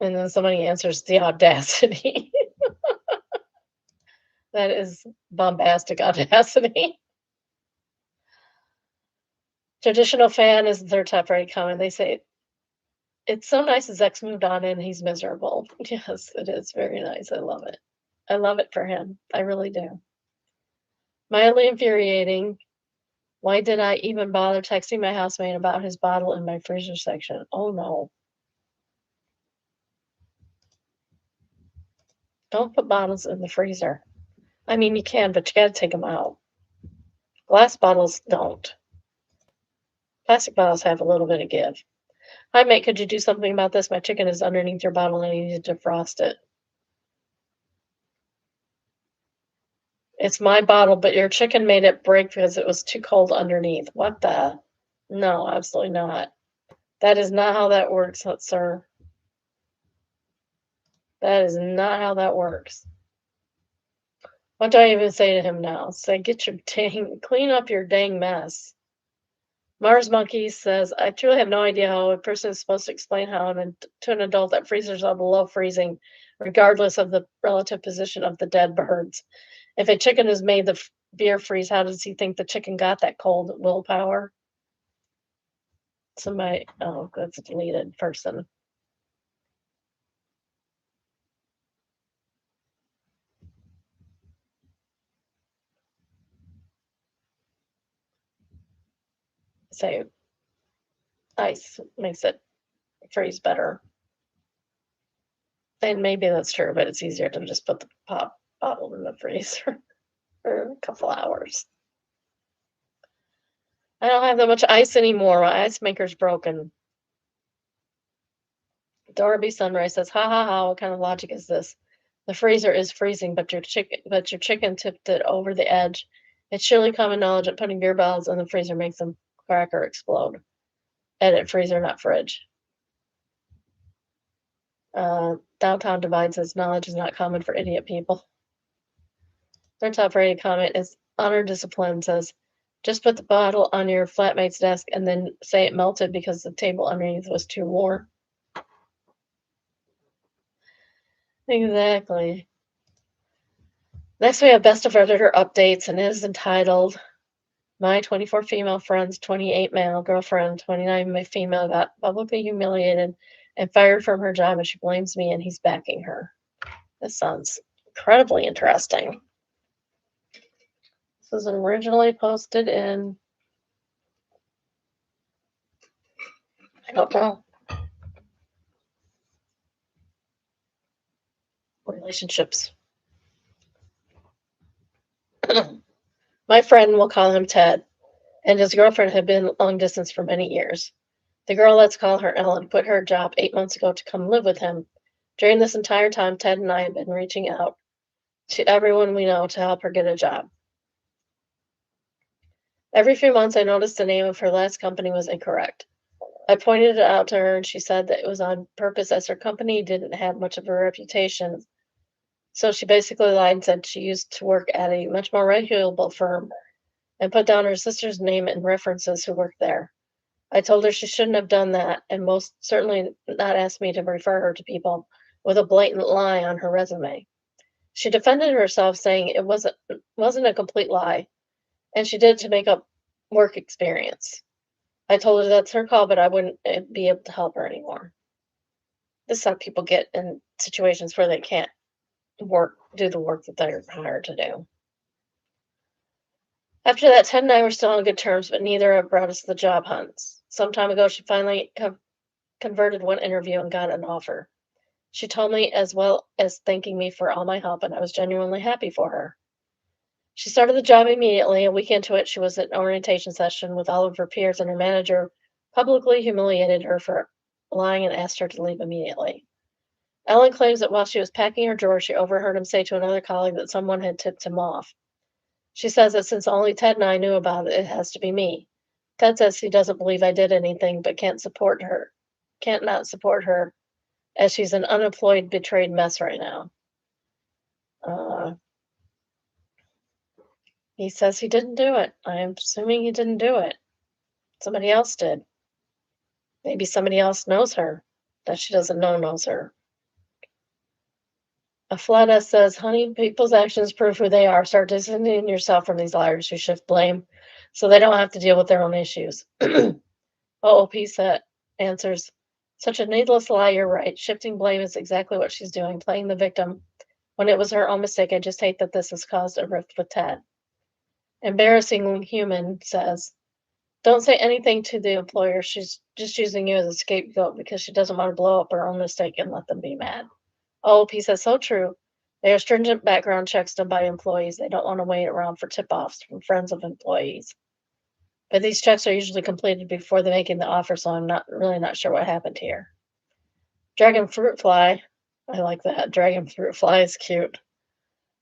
And then somebody answers the audacity. That is bombastic audacity. Traditional fan is their top rated comment. They say, it's so nice his ex moved on and he's miserable. Yes, it is very nice. I love it. I love it for him. I really do. Mildly infuriating. Why did I even bother texting my housemate about his bottle in my freezer section? Oh no. Don't put bottles in the freezer. I mean, you can, but you gotta take them out. Glass bottles don't. Plastic bottles have a little bit of give. Hi, mate, could you do something about this? My chicken is underneath your bottle and I need to defrost it. It's my bottle, but your chicken made it break because it was too cold underneath. What the? No, absolutely not. That is not how that works, sir. That is not how that works. What do I even say to him now? Say, get your clean up your dang mess. Mars Monkey says, I truly have no idea how a person is supposed to explain how to an adult that freezers are below freezing regardless of the relative position of the dead birds. If a chicken has made the beer freeze, how does he think the chicken got that cold willpower? Somebody, oh, that's a deleted person. Say ice makes it freeze better. And maybe that's true, but it's easier to just put the pop bottle in the freezer for a couple hours. I don't have that much ice anymore. My ice maker's broken. Dorothy Sunrise says, "Ha ha ha! What kind of logic is this? The freezer is freezing, but your chicken tipped it over the edge. It's surely common knowledge that putting beer bottles in the freezer makes them crack or explode. Edit freezer, not fridge." Downtown Divide says, "Knowledge is not common for idiot people." Their top rated comment is Honor Discipline says, "Just put the bottle on your flatmate's desk and then say it melted because the table underneath was too warm." Exactly. Next, we have Best of Editor updates, and it is entitled My 24 Female Friends, 28 Male Girlfriend, 29 Female got publicly humiliated and fired from her job, and she blames me, and he's backing her. This sounds incredibly interesting. This was originally posted in, I don't know, relationships. My friend, we'll call him Ted, and his girlfriend had been long distance for many years. The girl, let's call her Ellen, quit her job 8 months ago to come live with him. During this entire time, Ted and I have been reaching out to everyone we know to help her get a job. Every few months, I noticed the name of her last company was incorrect. I pointed it out to her, and she said that it was on purpose as her company didn't have much of a reputation. So she basically lied and said she used to work at a much more reputable firm and put down her sister's name and references who worked there. I told her she shouldn't have done that and most certainly not asked me to refer her to people with a blatant lie on her resume. She defended herself, saying it wasn't a complete lie, and she did it to make up work experience. I told her that's her call, but I wouldn't be able to help her anymore. This is how people get in situations where they can't do the work that they're hired to do. After that, Ted and I were still on good terms, but neither have brought us the job hunts. Some time ago, she finally converted one interview and got an offer. She told me as well as thanking me for all my help, and I was genuinely happy for her. She started the job immediately. A week into it, she was at an orientation session with all of her peers, and her manager publicly humiliated her for lying and asked her to leave immediately. Ellen claims that while she was packing her drawer, she overheard him say to another colleague that someone had tipped him off. She says that since only Ted and I knew about it, it has to be me. Ted says he doesn't believe I did anything, but can't not support her, as she's an unemployed, betrayed mess right now. Uh, he says he didn't do it. I'm assuming he didn't do it. Somebody else did. Maybe somebody else knows her that she doesn't know knows her. Afleta says, honey, people's actions prove who they are. Start distancing yourself from these liars who shift blame so they don't have to deal with their own issues. OOP answers, such a needless lie, you're right. Shifting blame is exactly what she's doing, playing the victim when it was her own mistake. I just hate that this has caused a rift with Ted. Embarrassing Human says, don't say anything to the employer. She's just using you as a scapegoat because she doesn't want to blow up her own mistake and let them be mad. OOP says, so true. They are stringent background checks done by employees. They don't want to wait around for tip-offs from friends of employees. But these checks are usually completed before they making the offer, so I'm not sure what happened here. Dragon fruit fly. I like that. Dragon fruit fly is cute.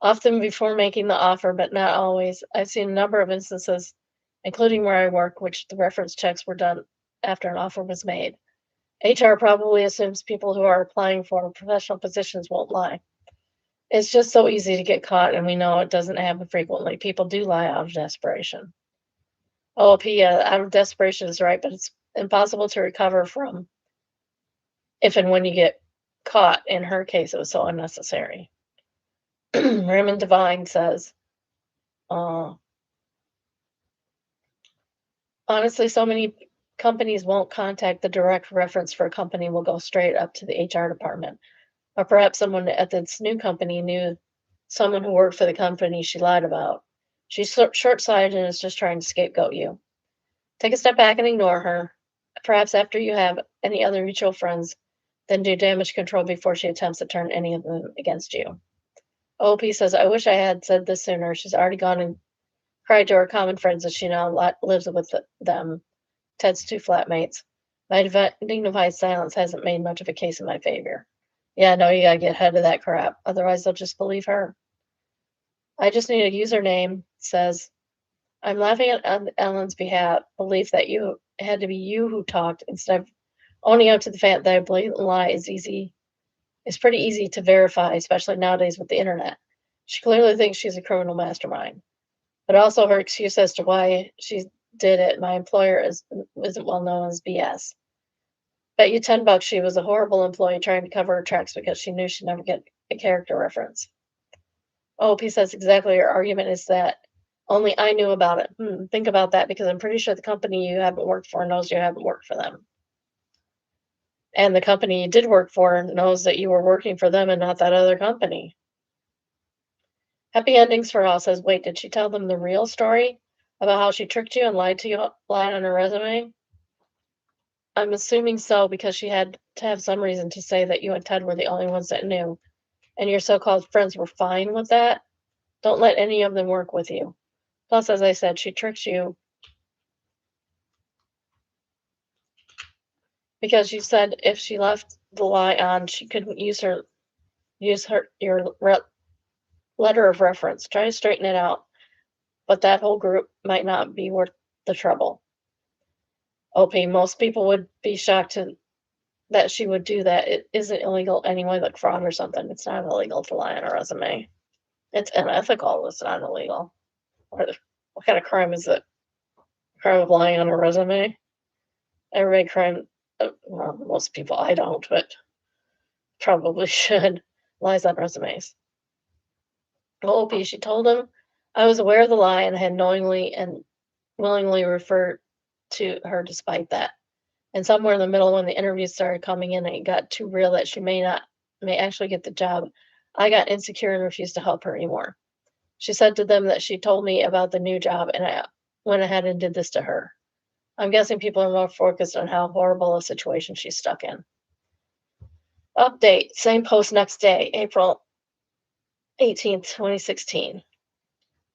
Often before making the offer, but not always. I've seen a number of instances, including where I work, which the reference checks were done after an offer was made. HR probably assumes people who are applying for professional positions won't lie. It's just so easy to get caught, and we know it doesn't happen frequently. People do lie out of desperation. OOP, out of desperation is right, but it's impossible to recover from if and when you get caught. In her case, it was so unnecessary. Raymond Devine says, uh, honestly, so many companies won't contact the direct reference for a company will go straight up to the HR department. Or perhaps someone at this new company knew someone who worked for the company she lied about. She's short-sighted and is just trying to scapegoat you. Take a step back and ignore her. Perhaps after you have any other mutual friends, then do damage control before she attempts to turn any of them against you. OP says, I wish I had said this sooner. She's already gone and cried to her common friends that she now lives with them, Ted's two flatmates. My dignified silence hasn't made much of a case in my favor. Yeah, no, you gotta get ahead of that crap. Otherwise, they'll just believe her. I just need a username, says, I'm laughing at Ellen's belief that you had to be you who talked instead of owning up to the fact that a blatant lie is pretty easy to verify, especially nowadays with the internet. She clearly thinks she's a criminal mastermind. But also her excuse as to why she did it, my employer isn't well known as BS. Bet you $10 she was a horrible employee trying to cover her tracks because she knew she'd never get a character reference. OP says exactly her argument is that only I knew about it. Think about that, because I'm pretty sure the company you haven't worked for knows you haven't worked for them. And the company you did work for knows that you were working for them and not that other company. Happy endings for all, says, wait, did she tell them the real story about how she tricked you and lied on her resume? I'm assuming so, because she had to have some reason to say that you and Ted were the only ones that knew, and your so-called friends were fine with that. Don't let any of them work with you. Plus, as I said, she tricked you because you said if she left the lie on, she couldn't use your letter of reference. Try to straighten it out, but that whole group might not be worth the trouble. OP, most people would be shocked that she would do that. It isn't illegal anyway, like fraud or something. It's not illegal to lie on a resume. It's unethical. It's not illegal. What kind of crime is it? Crime of lying on a resume? Everybody crime. Well, most people, I don't, but probably should. Lies on resumes. Well, OP, she told him I was aware of the lie and had knowingly and willingly referred to her despite that. And somewhere in the middle, when the interviews started coming in and it got too real that she may actually get the job, I got insecure and refused to help her anymore. She said to them that she told me about the new job and I went ahead and did this to her. I'm guessing people are more focused on how horrible a situation she's stuck in. Update, same post next day, April 18th, 2016.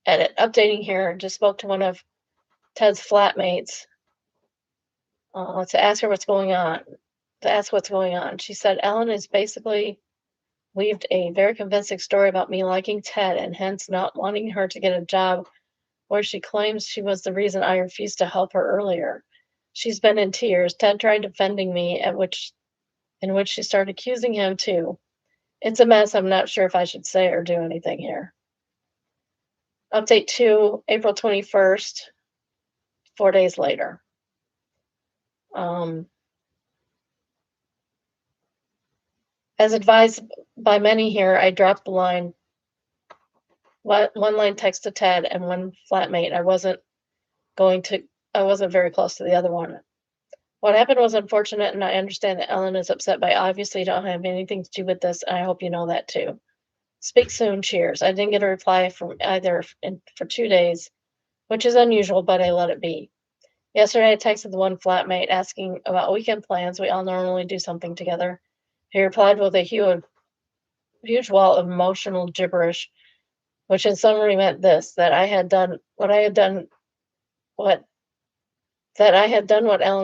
Edit, updating here, just spoke to one of Ted's flatmates to ask what's going on. She said, Ellen is basically weaved a very convincing story about me liking Ted and hence not wanting her to get a job where she claims she was the reason I refused to help her earlier. She's been in tears. Ted tried defending me, in which she started accusing him too. It's a mess. I'm not sure if I should say or do anything here. Update 2, April 21st, 4 days later. As advised by many here, I dropped the line, one line text to Ted and one flatmate. I wasn't very close to the other one. What happened was unfortunate, and I understand that Ellen is upset, but I obviously don't have anything to do with this, and I hope you know that too. Speak soon, cheers. I didn't get a reply from either for 2 days, which is unusual, but I let it be. Yesterday, I texted the one flatmate asking about weekend plans. We all normally do something together. He replied with a huge wall of emotional gibberish, which in summary meant this, that I had done what Ellen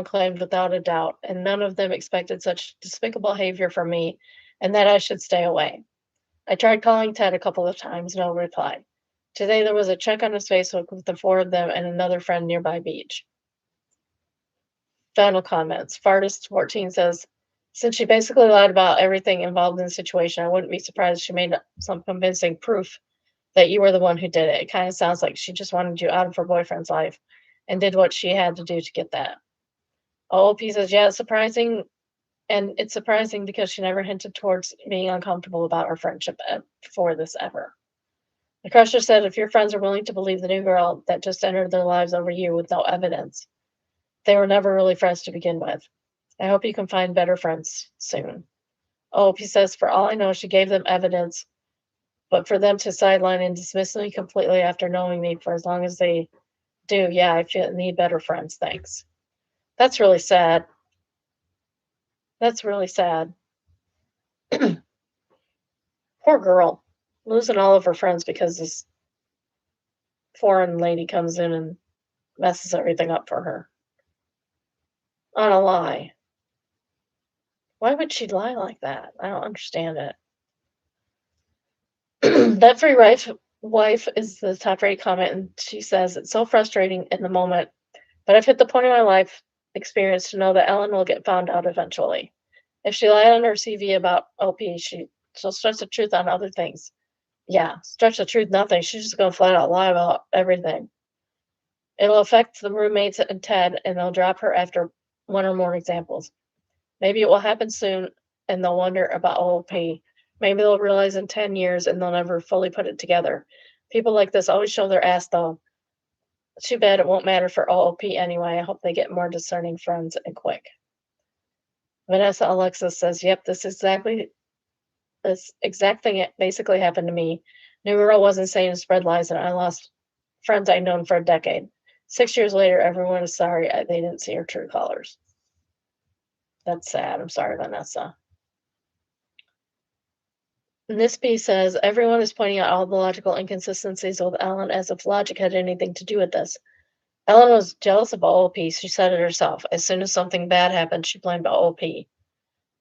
claimed without a doubt, and none of them expected such despicable behavior from me, and that I should stay away. I tried calling Ted a couple of times, no reply. Today there was a check on his Facebook with the 4 of them and another friend nearby beach. Final comments. Fartist14 says, since she basically lied about everything involved in the situation, I wouldn't be surprised if she made some convincing proof that you were the one who did it. It kind of sounds like she just wanted you out of her boyfriend's life and did what she had to do to get that. OOP says, yeah, it's surprising And it's surprising because she never hinted towards being uncomfortable about our friendship before this ever. The crusher said if your friends are willing to believe the new girl that just entered their lives over you with no evidence, they were never really friends to begin with. I hope you can find better friends soon. Oh, he says, for all I know, she gave them evidence, but for them to sideline and dismiss me completely after knowing me for as long as they do, yeah, I feel need better friends. Thanks. That's really sad. That's really sad. Poor girl. Losing all of her friends because this foreign lady comes in and messes everything up for her. On a lie. Why would she lie like that? I don't understand it. That free wife is the top rate comment, and she says, it's so frustrating in the moment, but I've hit the point in my life experience to know that Ellen will get found out eventually. If she lied on her CV about OP, she'll stretch the truth on other things. Yeah, stretch the truth, nothing. She's just gonna flat out lie about everything. It'll affect the roommates and Ted, and they'll drop her after one or more examples. Maybe it will happen soon, and they'll wonder about OP. Maybe they'll realize in 10 years and they'll never fully put it together. People like this always show their ass, though. Too bad it won't matter for OOP anyway. I hope they get more discerning friends and quick. Vanessa Alexis says, yep, this exact thing basically happened to me. New girl wasn't saying to spread lies, and I lost friends I'd known for a decade. 6 years later, everyone is sorry they didn't see her true colors. That's sad. I'm sorry, Vanessa. And this piece says, everyone is pointing out all the logical inconsistencies with Ellen as if logic had anything to do with this. Ellen was jealous of OOP. She said it herself. As soon as something bad happened, she blamed OOP.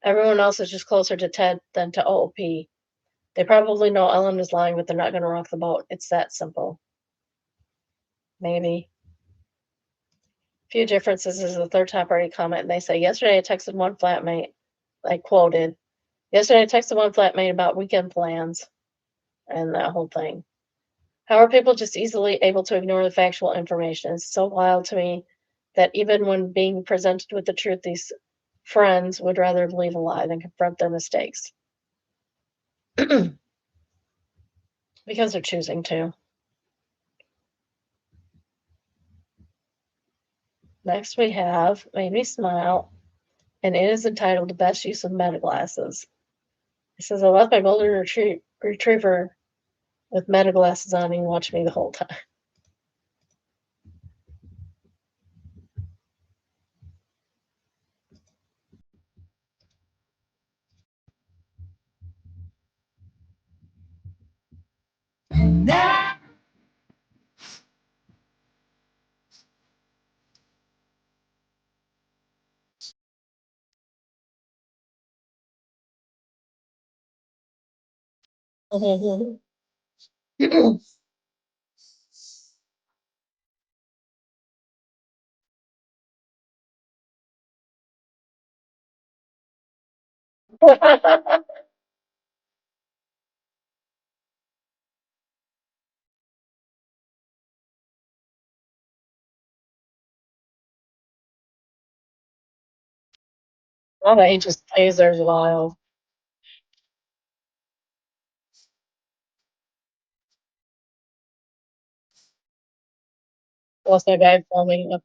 Everyone else is just closer to Ted than to OOP. They probably know Ellen is lying, but they're not going to rock the boat. It's that simple. Maybe. Few differences is the third top party comment. And they say, yesterday I texted one flatmate. I quoted, yesterday I texted one flatmate about weekend plans and that whole thing. How are people just easily able to ignore the factual information? It's so wild to me that even when being presented with the truth, these friends would rather believe a lie than confront their mistakes. Because they're choosing to. Next we have Made Me Smile, and it is entitled The Best Use of Meta Glasses. It says, I left my golden retriever with meta glasses on and watched me the whole time. Oh, he just plays their wild. Plus, my bag falling up.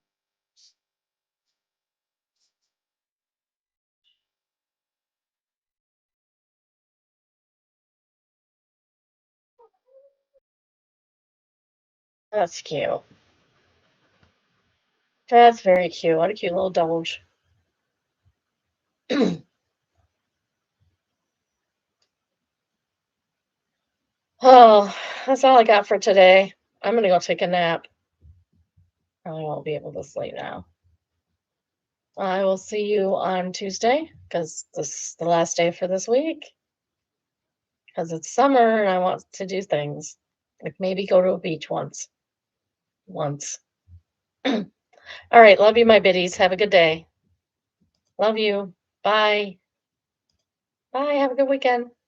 That's cute. That's very cute. What a cute little doge. Oh, that's all I got for today. I'm gonna go take a nap. Probably won't be able to sleep now. I will see you on Tuesday because this is the last day for this week. Because it's summer and I want to do things like maybe go to a beach once. Once. All right. Love you, my biddies. Have a good day. Love you. Bye. Bye. Have a good weekend.